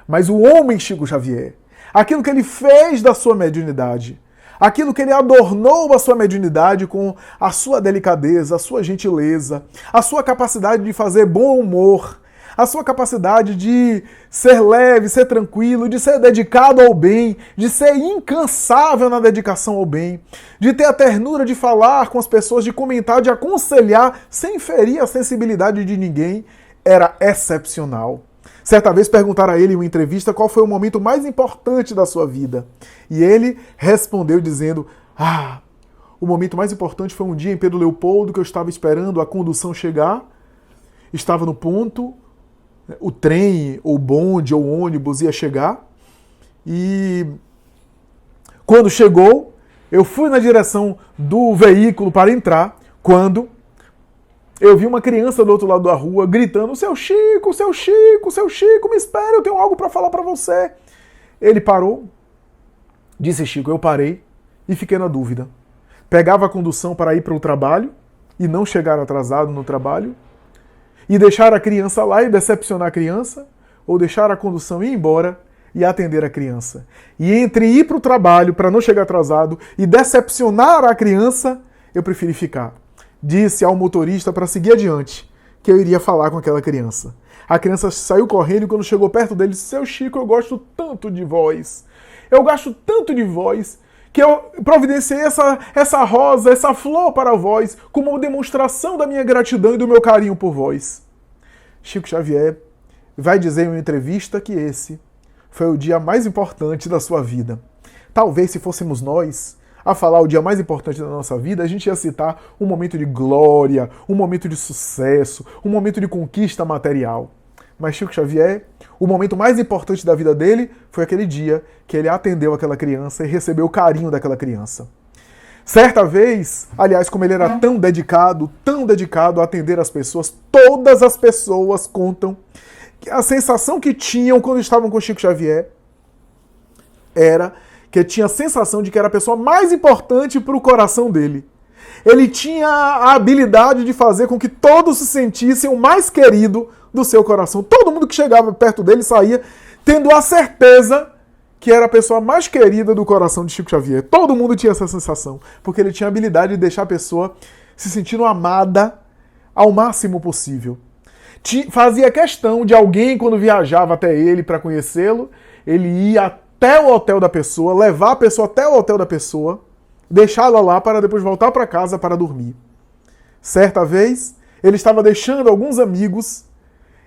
Mas o homem Chico Xavier, aquilo que ele fez da sua mediunidade, aquilo que ele adornou a sua mediunidade com a sua delicadeza, a sua gentileza, a sua capacidade de fazer bom humor, a sua capacidade de ser leve, ser tranquilo, de ser dedicado ao bem, de ser incansável na dedicação ao bem, de ter a ternura de falar com as pessoas, de comentar, de aconselhar, sem ferir a sensibilidade de ninguém, era excepcional. Certa vez perguntaram a ele em uma entrevista qual foi o momento mais importante da sua vida. E ele respondeu dizendo, o momento mais importante foi um dia em Pedro Leopoldo que eu estava esperando a condução chegar, estava no ponto, o trem, ou bonde, ou ônibus ia chegar. E quando chegou, eu fui na direção do veículo para entrar, quando eu vi uma criança do outro lado da rua gritando: seu Chico, seu Chico, seu Chico, me espere, eu tenho algo para falar para você. Ele parou, disse: Chico, eu parei e fiquei na dúvida. Pegava a condução para ir para o trabalho e não chegar atrasado no trabalho, e deixar a criança lá e decepcionar a criança, ou deixar a condução ir embora e atender a criança. E entre ir para o trabalho para não chegar atrasado e decepcionar a criança, eu preferi ficar. Disse ao motorista para seguir adiante que eu iria falar com aquela criança. A criança saiu correndo e quando chegou perto dele disse: seu Chico, eu gosto tanto de vós. Eu gosto tanto de vós que eu providenciei essa rosa, essa flor para vós, como uma demonstração da minha gratidão e do meu carinho por vós. Chico Xavier vai dizer em uma entrevista que esse foi o dia mais importante da sua vida. Talvez se fôssemos nós a falar o dia mais importante da nossa vida, a gente ia citar um momento de glória, um momento de sucesso, um momento de conquista material. Mas Chico Xavier, o momento mais importante da vida dele foi aquele dia que ele atendeu aquela criança e recebeu o carinho daquela criança. Certa vez, aliás, como ele era tão dedicado a atender as pessoas, todas as pessoas contam que a sensação que tinham quando estavam com Chico Xavier era que tinha a sensação de que era a pessoa mais importante para o coração dele. Ele tinha a habilidade de fazer com que todos se sentissem o mais querido do seu coração. Todo mundo que chegava perto dele saía tendo a certeza que era a pessoa mais querida do coração de Chico Xavier. Todo mundo tinha essa sensação, porque ele tinha a habilidade de deixar a pessoa se sentindo amada ao máximo possível. Fazia questão de alguém, quando viajava até ele para conhecê-lo, ele ia até o hotel da pessoa, levar a pessoa até o hotel da pessoa, deixá-la lá para depois voltar para casa para dormir. Certa vez, ele estava deixando alguns amigos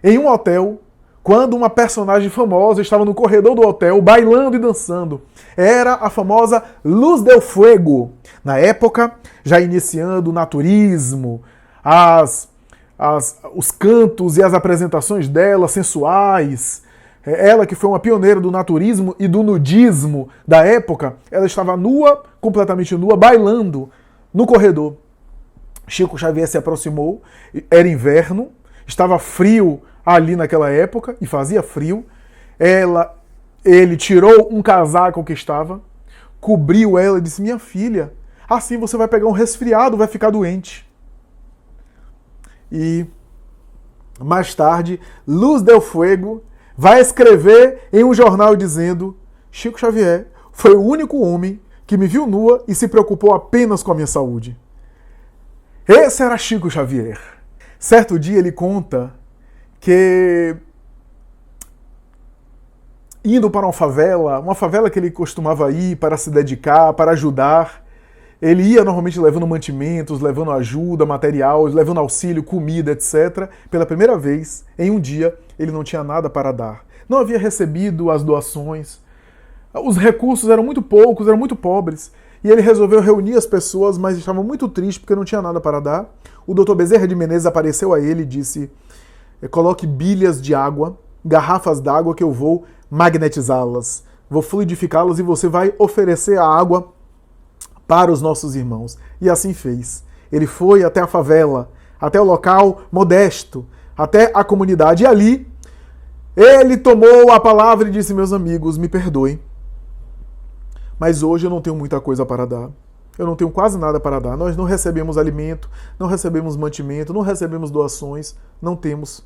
em um hotel, quando uma personagem famosa estava no corredor do hotel, bailando e dançando. Era a famosa Luz del Fuego. Na época, já iniciando o naturismo, os cantos e as apresentações dela sensuais. Ela que foi uma pioneira do naturismo e do nudismo da época, ela estava nua, completamente nua, bailando no corredor. Chico Xavier se aproximou, era inverno, estava frio ali naquela época, e fazia frio. Ele tirou um casaco que estava, cobriu ela e disse: minha filha, assim você vai pegar um resfriado, vai ficar doente. E mais tarde, Luz del Fuego vai escrever em um jornal dizendo: Chico Xavier foi o único homem que me viu nua e se preocupou apenas com a minha saúde. Esse era Chico Xavier. Certo dia ele conta que, indo para uma favela que ele costumava ir para se dedicar, para ajudar, ele ia normalmente levando mantimentos, levando ajuda, material, levando auxílio, comida, etc. Pela primeira vez, em um dia, ele não tinha nada para dar. Não havia recebido as doações, os recursos eram muito poucos, eram muito pobres, e ele resolveu reunir as pessoas, mas estava muito triste porque não tinha nada para dar. O Dr. Bezerra de Menezes apareceu a ele e disse: coloque bilhas de água, garrafas d'água que eu vou magnetizá-las, vou fluidificá-las e você vai oferecer a água para os nossos irmãos. E assim fez. Ele foi até a favela, até o local modesto, até a comunidade, e ali ele tomou a palavra e disse: meus amigos, me perdoem, mas hoje eu não tenho muita coisa para dar. Eu não tenho quase nada para dar. Nós não recebemos alimento, não recebemos mantimento, não recebemos doações, não temos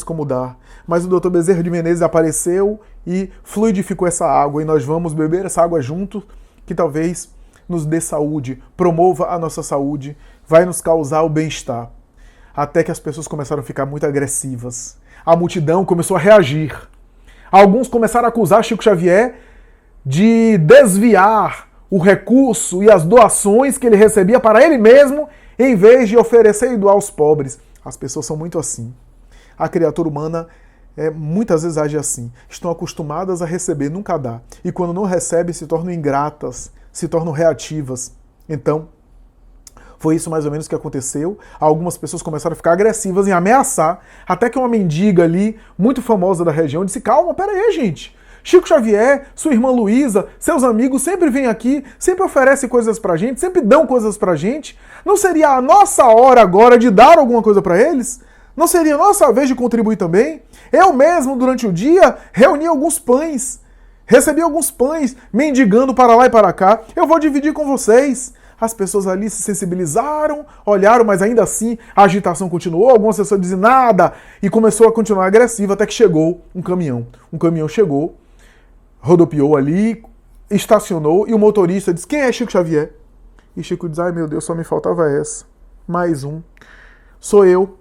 como dar. Mas o Dr. Bezerra de Menezes apareceu e fluidificou essa água, e nós vamos beber essa água junto, que talvez nos dê saúde, promova a nossa saúde, vai nos causar o bem-estar. Até que as pessoas começaram a ficar muito agressivas. A multidão começou a reagir. Alguns começaram a acusar Chico Xavier de desviar o recurso e as doações que ele recebia para ele mesmo, em vez de oferecer e doar aos pobres. As pessoas são muito assim. A criatura humana muitas vezes age assim. Estão acostumadas a receber, nunca dá. E quando não recebem, se tornam ingratas, se tornam reativas. Então, Foi isso mais ou menos que aconteceu. Algumas pessoas começaram a ficar agressivas em ameaçar, até que uma mendiga ali, muito famosa da região, disse: calma, pera aí, gente. Chico Xavier, sua irmã Luísa, seus amigos sempre vêm aqui, sempre oferecem coisas pra gente, sempre dão coisas pra gente. Não seria a nossa hora agora de dar alguma coisa pra eles? Não seria a nossa vez de contribuir também? Eu mesmo, durante o dia, reuni alguns pães. Recebi alguns pães, mendigando para lá e para cá. Eu vou dividir com vocês. As pessoas ali se sensibilizaram, olharam, mas ainda assim a agitação continuou. Algumas pessoas diziam nada e começou a continuar agressiva até que chegou um caminhão. Um caminhão chegou, rodopiou ali, estacionou e o motorista disse: quem é Chico Xavier? E Chico diz: ai meu Deus, só me faltava essa. Mais um. Sou eu.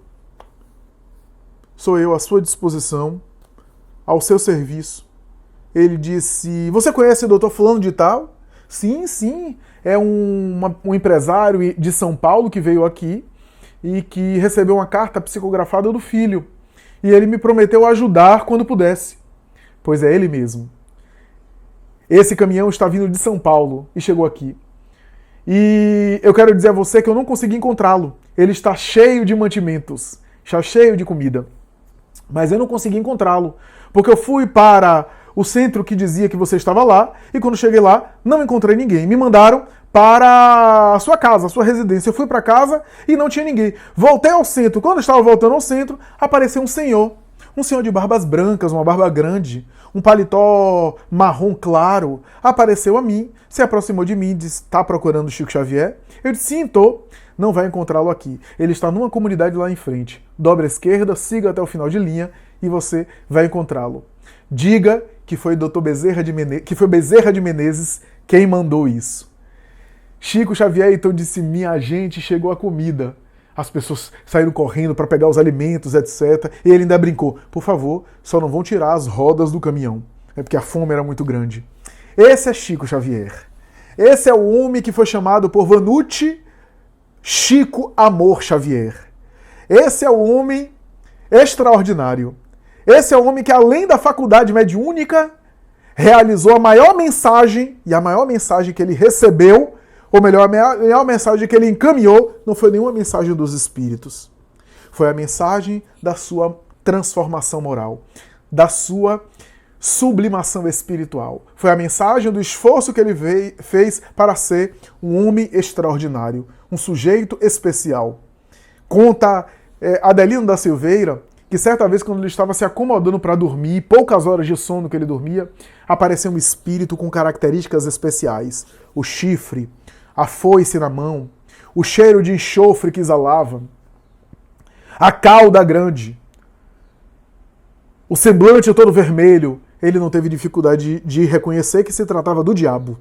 Sou eu à sua disposição, ao seu serviço. Ele disse: você conhece o doutor fulano de tal? Sim, sim. É um empresário de São Paulo que veio aqui e que recebeu uma carta psicografada do filho. E ele me prometeu ajudar quando pudesse. Pois é, ele mesmo. Esse caminhão está vindo de São Paulo e chegou aqui. E eu quero dizer a você que eu não consegui encontrá-lo. Ele está cheio de mantimentos, está cheio de comida. Mas eu não consegui encontrá-lo, porque eu fui para o centro que dizia que você estava lá, e quando cheguei lá, não encontrei ninguém. Me mandaram para a sua casa, a sua residência. Eu fui para casa e não tinha ninguém. Voltei ao centro. Quando eu estava voltando ao centro, apareceu um senhor de barbas brancas, uma barba grande, um paletó marrom claro. Apareceu a mim, se aproximou de mim e disse: está procurando o Chico Xavier? Eu disse: sim, estou. Não vai encontrá-lo aqui. Ele está numa comunidade lá em frente. Dobre à esquerda, siga até o final de linha e você vai encontrá-lo. Diga que foi Bezerra de Menezes quem mandou isso. Chico Xavier então disse: minha gente, chegou a comida. As pessoas saíram correndo para pegar os alimentos, etc. E ele ainda brincou: por favor, só não vão tirar as rodas do caminhão. É porque a fome era muito grande. Esse é Chico Xavier. Esse é o homem que foi chamado por Vanucci Chico Amor Xavier. Esse é o homem extraordinário. Esse é o homem que, além da faculdade mediúnica, realizou a maior mensagem, e a maior mensagem que ele recebeu, ou melhor, a maior mensagem que ele encaminhou, não foi nenhuma mensagem dos espíritos. Foi a mensagem da sua transformação moral, da sua sublimação espiritual. Foi a mensagem do esforço que ele fez para ser um homem extraordinário, um sujeito especial. Conta Adelino da Silveira que certa vez, quando ele estava se acomodando para dormir, poucas horas de sono que ele dormia, apareceu um espírito com características especiais. O chifre, a foice na mão, o cheiro de enxofre que exalava, a cauda grande, o semblante todo vermelho. Ele não teve dificuldade de reconhecer que se tratava do diabo.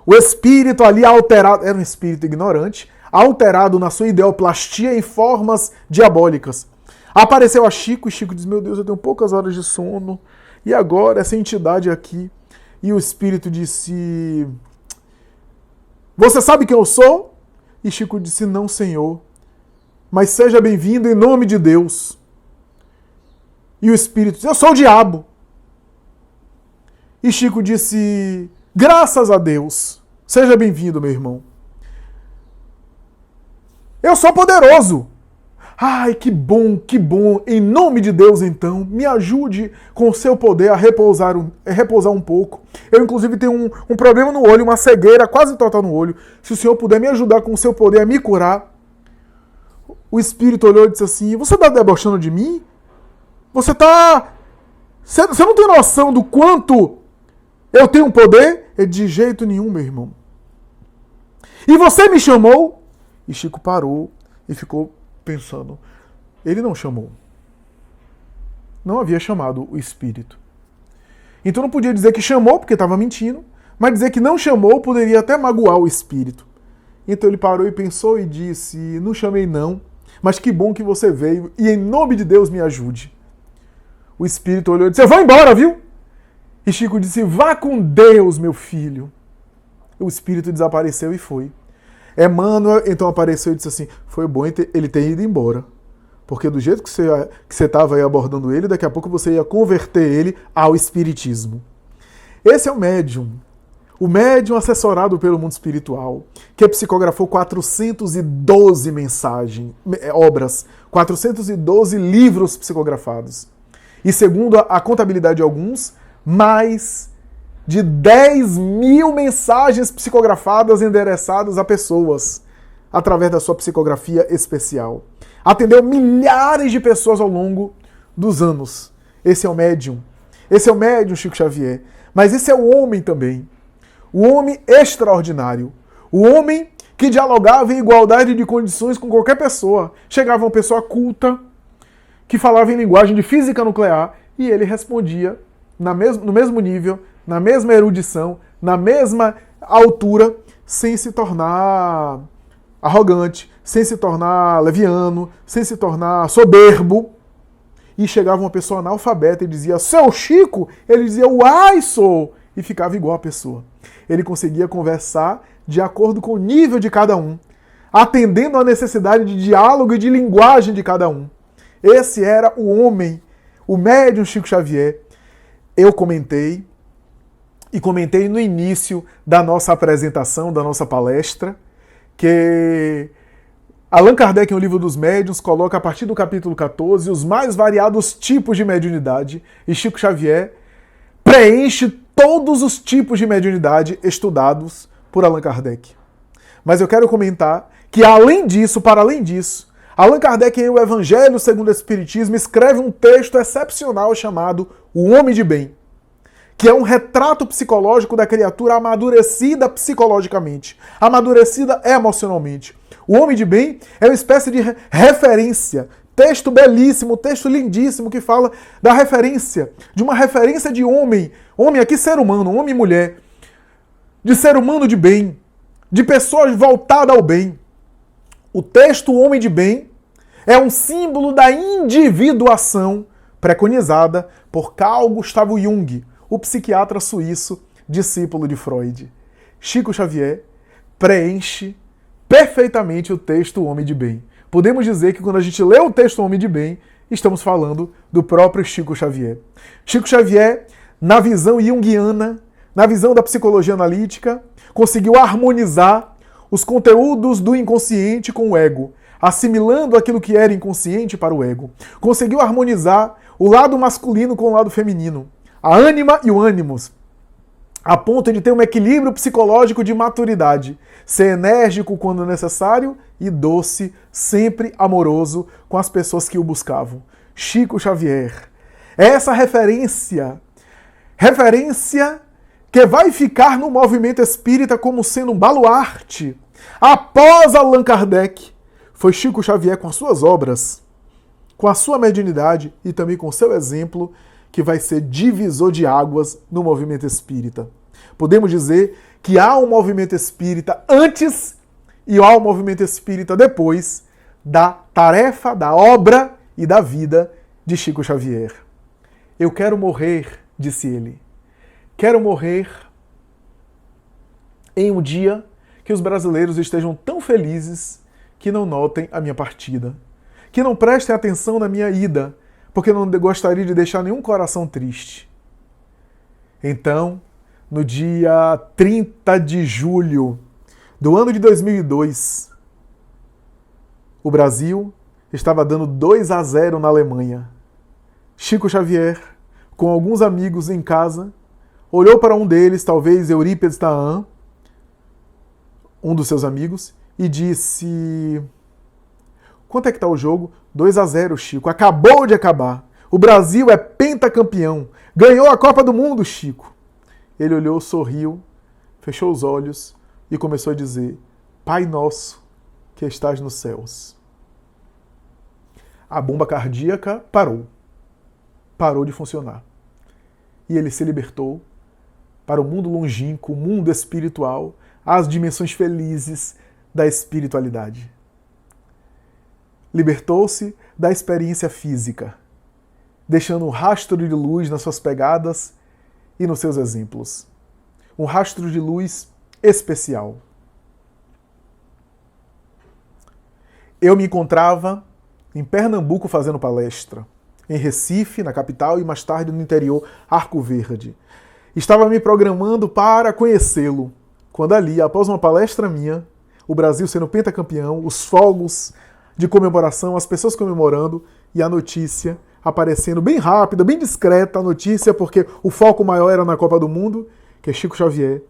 O espírito ali alterado, era um espírito ignorante, alterado na sua ideoplastia em formas diabólicas. Apareceu a Chico e Chico diz: meu Deus, eu tenho poucas horas de sono. E agora, essa entidade aqui? E o espírito disse: você sabe quem eu sou? E Chico disse: não, senhor. Mas seja bem-vindo em nome de Deus. E o espírito disse: eu sou o diabo. E Chico disse: graças a Deus. Seja bem-vindo, meu irmão. Eu sou poderoso. Ai, que bom, que bom. Em nome de Deus, então, me ajude com o seu poder a repousar um pouco. Eu, inclusive, tenho um problema no olho, uma cegueira quase total no olho. Se o senhor puder me ajudar com o seu poder a me curar. O espírito olhou e disse assim: você está debochando de mim? Você não tem noção do quanto eu tenho poder? De jeito nenhum, meu irmão. E você me chamou? E Chico parou e ficou pensando. Ele não chamou. Não havia chamado o espírito. Então não podia dizer que chamou, porque estava mentindo, mas dizer que não chamou poderia até magoar o espírito. Então ele parou e pensou e disse: não chamei não, mas que bom que você veio e em nome de Deus me ajude. O espírito olhou e disse: eu vou embora, viu? E Chico disse: vá com Deus, meu filho. O espírito desapareceu e foi. Emmanuel então apareceu e disse assim: foi bom ele ter ido embora. Porque do jeito que você estava aí abordando ele, daqui a pouco você ia converter ele ao espiritismo. Esse é o médium. O médium assessorado pelo mundo espiritual, que psicografou 412 obras, 412 livros psicografados. E segundo a contabilidade de alguns, mais de 10 mil mensagens psicografadas endereçadas a pessoas, através da sua psicografia especial. Atendeu milhares de pessoas ao longo dos anos. Esse é o médium. Esse é o médium Chico Xavier. Mas esse é o homem também. O homem extraordinário. O homem que dialogava em igualdade de condições com qualquer pessoa. Chegava uma pessoa culta, que falava em linguagem de física nuclear, e ele respondia no mesmo nível, na mesma erudição, na mesma altura, sem se tornar arrogante, sem se tornar leviano, sem se tornar soberbo. E chegava uma pessoa analfabeta e dizia, seu Chico? Ele dizia, uai, sou! E ficava igual a pessoa. Ele conseguia conversar de acordo com o nível de cada um, atendendo à necessidade de diálogo e de linguagem de cada um. Esse era o homem, o médium Chico Xavier. Eu comentei no início da nossa apresentação, da nossa palestra, que Allan Kardec, no Livro dos Médiuns, coloca a partir do capítulo 14 os mais variados tipos de mediunidade, e Chico Xavier preenche todos os tipos de mediunidade estudados por Allan Kardec. Mas eu quero comentar que, para além disso, Allan Kardec, em O Evangelho segundo o Espiritismo, escreve um texto excepcional chamado O Homem de Bem, que é um retrato psicológico da criatura amadurecida psicologicamente, amadurecida emocionalmente. O Homem de Bem é uma espécie de referência, texto belíssimo, texto lindíssimo, que fala da referência, de uma referência de homem aqui ser humano, homem e mulher, de ser humano de bem, de pessoas voltadas ao bem. O texto Homem de Bem é um símbolo da individuação preconizada por Carl Gustav Jung, o psiquiatra suíço, discípulo de Freud. Chico Xavier preenche perfeitamente o texto Homem de Bem. Podemos dizer que quando a gente lê o texto Homem de Bem, estamos falando do próprio Chico Xavier. Chico Xavier, na visão junguiana, na visão da psicologia analítica, conseguiu harmonizar os conteúdos do inconsciente com o ego, assimilando aquilo que era inconsciente para o ego. Conseguiu harmonizar o lado masculino com o lado feminino, a ânima e o ânimos, a ponto de ter um equilíbrio psicológico de maturidade, ser enérgico quando necessário e doce, sempre amoroso com as pessoas que o buscavam. Chico Xavier. Essa referência que vai ficar no movimento espírita como sendo um baluarte. Após Allan Kardec, foi Chico Xavier com as suas obras, com a sua mediunidade e também com o seu exemplo, que vai ser divisor de águas no movimento espírita. Podemos dizer que há um movimento espírita antes e há um movimento espírita depois da tarefa, da obra e da vida de Chico Xavier. Eu quero morrer, disse ele. Quero morrer em um dia que os brasileiros estejam tão felizes que não notem a minha partida, que não prestem atenção na minha ida, porque não gostaria de deixar nenhum coração triste. Então, no dia 30 de julho do ano de 2002, o Brasil estava dando 2-0 na Alemanha. Chico Xavier, com alguns amigos em casa, olhou para um deles, talvez Eurípides Tahan, um dos seus amigos, e disse: quanto é que está o jogo? 2-0, Chico. Acabou de acabar. O Brasil é pentacampeão. Ganhou a Copa do Mundo, Chico. Ele olhou, sorriu, fechou os olhos e começou a dizer: Pai nosso que estás nos céus. A bomba cardíaca parou. Parou de funcionar. E ele se libertou para o mundo longínquo, o mundo espiritual, as dimensões felizes da espiritualidade. Libertou-se da experiência física, deixando um rastro de luz nas suas pegadas e nos seus exemplos. Um rastro de luz especial. Eu me encontrava em Pernambuco fazendo palestra, em Recife, na capital, e mais tarde no interior, Arco Verde. Estava me programando para conhecê-lo, quando ali, após uma palestra minha, o Brasil sendo pentacampeão, os fogos de comemoração, as pessoas comemorando e a notícia aparecendo bem rápida, bem discreta a notícia, porque o foco maior era na Copa do Mundo, que Chico Xavier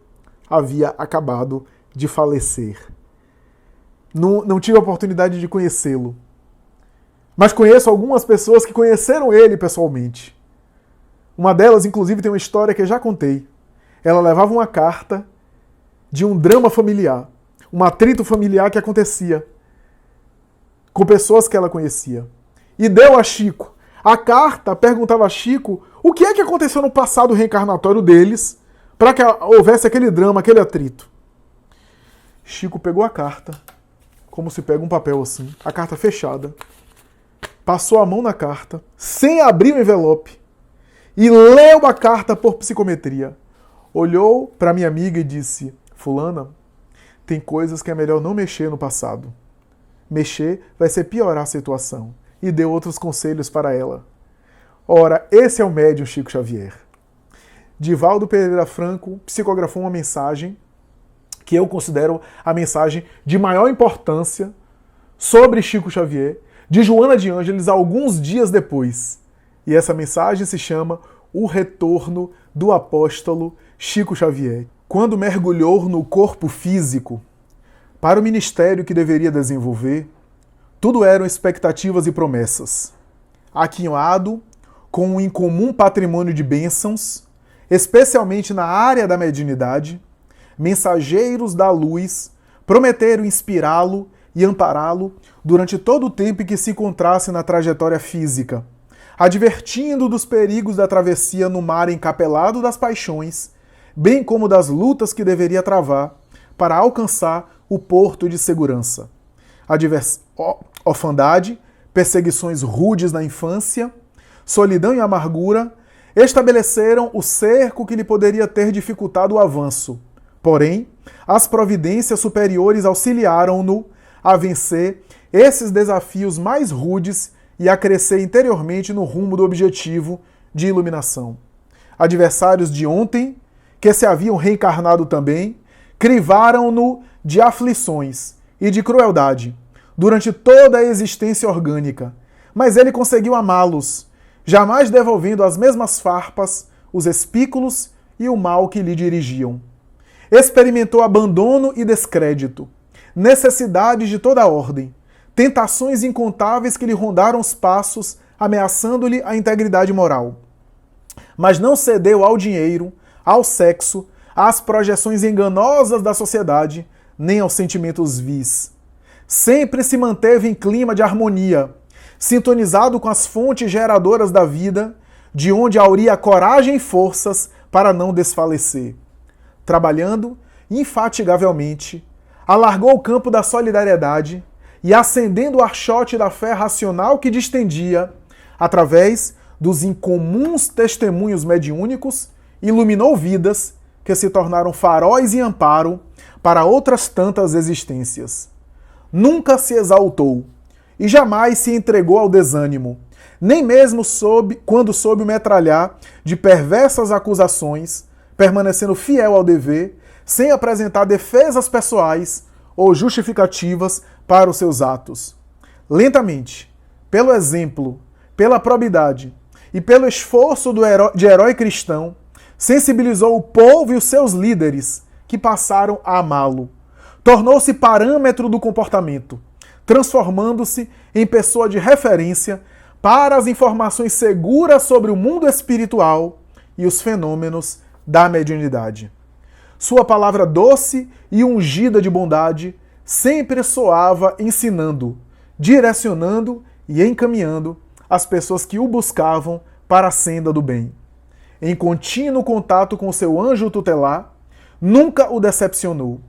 havia acabado de falecer. Não tive a oportunidade de conhecê-lo, mas conheço algumas pessoas que conheceram ele pessoalmente. Uma delas, inclusive, tem uma história que eu já contei. Ela levava uma carta de um drama familiar, um atrito familiar que acontecia com pessoas que ela conhecia. E deu a Chico. A carta perguntava a Chico o que é que aconteceu no passado reencarnatório deles para que houvesse aquele drama, aquele atrito. Chico pegou a carta, como se pega um papel assim, a carta fechada, passou a mão na carta, sem abrir o envelope, e leu a carta por psicometria. Olhou para minha amiga e disse: fulana, tem coisas que é melhor não mexer no passado. Mexer vai ser piorar a situação. E deu outros conselhos para ela. Ora, esse é o médium Chico Xavier. Divaldo Pereira Franco psicografou uma mensagem que eu considero a mensagem de maior importância sobre Chico Xavier, de Joana de Ângeles, alguns dias depois. E essa mensagem se chama O Retorno do Apóstolo Chico Xavier. Quando mergulhou no corpo físico, para o ministério que deveria desenvolver, tudo eram expectativas e promessas. Aquinhoado, com um incomum patrimônio de bênçãos, especialmente na área da mediunidade, mensageiros da luz prometeram inspirá-lo e ampará-lo durante todo o tempo em que se encontrasse na trajetória física, advertindo dos perigos da travessia no mar encapelado das paixões, bem como das lutas que deveria travar para alcançar o porto de segurança. Orfandade, perseguições rudes na infância, solidão e amargura estabeleceram o cerco que lhe poderia ter dificultado o avanço. Porém, as providências superiores auxiliaram-no a vencer esses desafios mais rudes e a crescer interiormente no rumo do objetivo de iluminação. Adversários de ontem, que se haviam reencarnado também, crivaram-no de aflições e de crueldade durante toda a existência orgânica, mas ele conseguiu amá-los, jamais devolvendo às mesmas farpas os espículos e o mal que lhe dirigiam. Experimentou abandono e descrédito, necessidades de toda ordem, tentações incontáveis que lhe rondaram os passos, ameaçando-lhe a integridade moral. Mas não cedeu ao dinheiro, ao sexo, às projeções enganosas da sociedade, nem aos sentimentos vis. Sempre se manteve em clima de harmonia, sintonizado com as fontes geradoras da vida, de onde auria coragem e forças para não desfalecer. Trabalhando infatigavelmente, alargou o campo da solidariedade e, acendendo o archote da fé racional que distendia, através dos incomuns testemunhos mediúnicos, iluminou vidas que se tornaram faróis e amparo para outras tantas existências. Nunca se exaltou e jamais se entregou ao desânimo, nem mesmo quando soube metralhar de perversas acusações, permanecendo fiel ao dever, sem apresentar defesas pessoais ou justificativas para os seus atos. Lentamente, pelo exemplo, pela probidade e pelo esforço de herói cristão, sensibilizou o povo e os seus líderes, que passaram a amá-lo. Tornou-se parâmetro do comportamento, transformando-se em pessoa de referência para as informações seguras sobre o mundo espiritual e os fenômenos da mediunidade. Sua palavra doce e ungida de bondade sempre soava ensinando, direcionando e encaminhando as pessoas que o buscavam para a senda do bem. Em contínuo contato com seu anjo tutelar, nunca o decepcionou,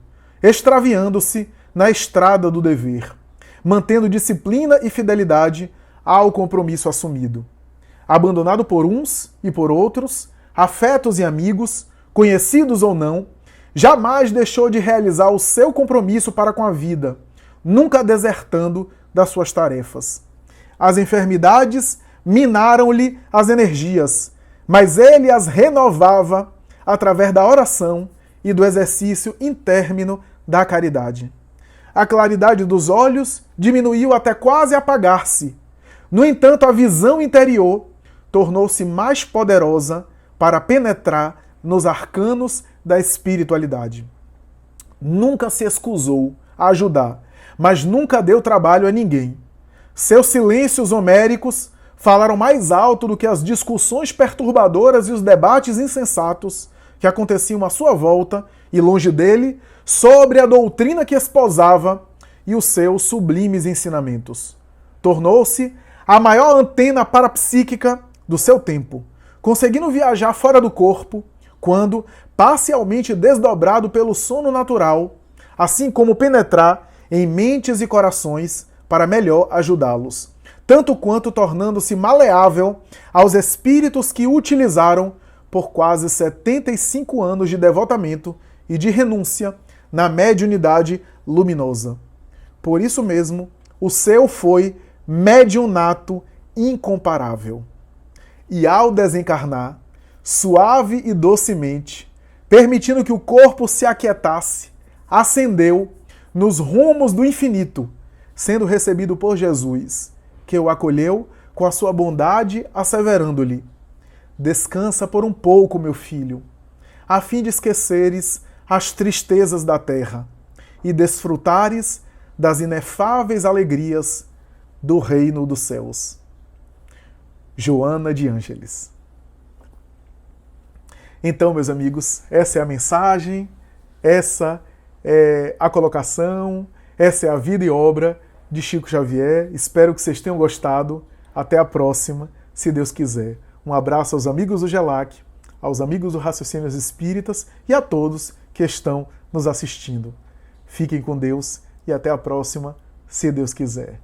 extraviando-se na estrada do dever, mantendo disciplina e fidelidade ao compromisso assumido. Abandonado por uns e por outros, afetos e amigos, conhecidos ou não, jamais deixou de realizar o seu compromisso para com a vida, nunca desertando das suas tarefas. As enfermidades minaram-lhe as energias, mas ele as renovava através da oração e do exercício intérmino da caridade. A claridade dos olhos diminuiu até quase apagar-se. No entanto, a visão interior tornou-se mais poderosa para penetrar nos arcanos da espiritualidade. Nunca se escusou a ajudar, mas nunca deu trabalho a ninguém. Seus silêncios homéricos falaram mais alto do que as discussões perturbadoras e os debates insensatos que aconteciam à sua volta e longe dele sobre a doutrina que esposava e os seus sublimes ensinamentos. Tornou-se a maior antena parapsíquica do seu tempo, conseguindo viajar fora do corpo quando, parcialmente desdobrado pelo sono natural, assim como penetrar em mentes e corações para melhor ajudá-los, tanto quanto tornando-se maleável aos espíritos que o utilizaram por quase 75 anos de devotamento e de renúncia na mediunidade luminosa. Por isso mesmo, o seu foi mediunato incomparável. E ao desencarnar, suave e docemente, permitindo que o corpo se aquietasse, ascendeu nos rumos do infinito, sendo recebido por Jesus, que o acolheu com a sua bondade, asseverando-lhe: descansa por um pouco, meu filho, a fim de esqueceres as tristezas da terra e desfrutares das inefáveis alegrias do reino dos céus. Joana de Ângeles. Então, meus amigos, essa é a mensagem, essa é a colocação, essa é a vida e obra de Chico Xavier. Espero que vocês tenham gostado. Até a próxima, se Deus quiser. Um abraço aos amigos do GELAC, aos amigos do Raciocínios Espíritas e a todos que estão nos assistindo. Fiquem com Deus e até a próxima, se Deus quiser.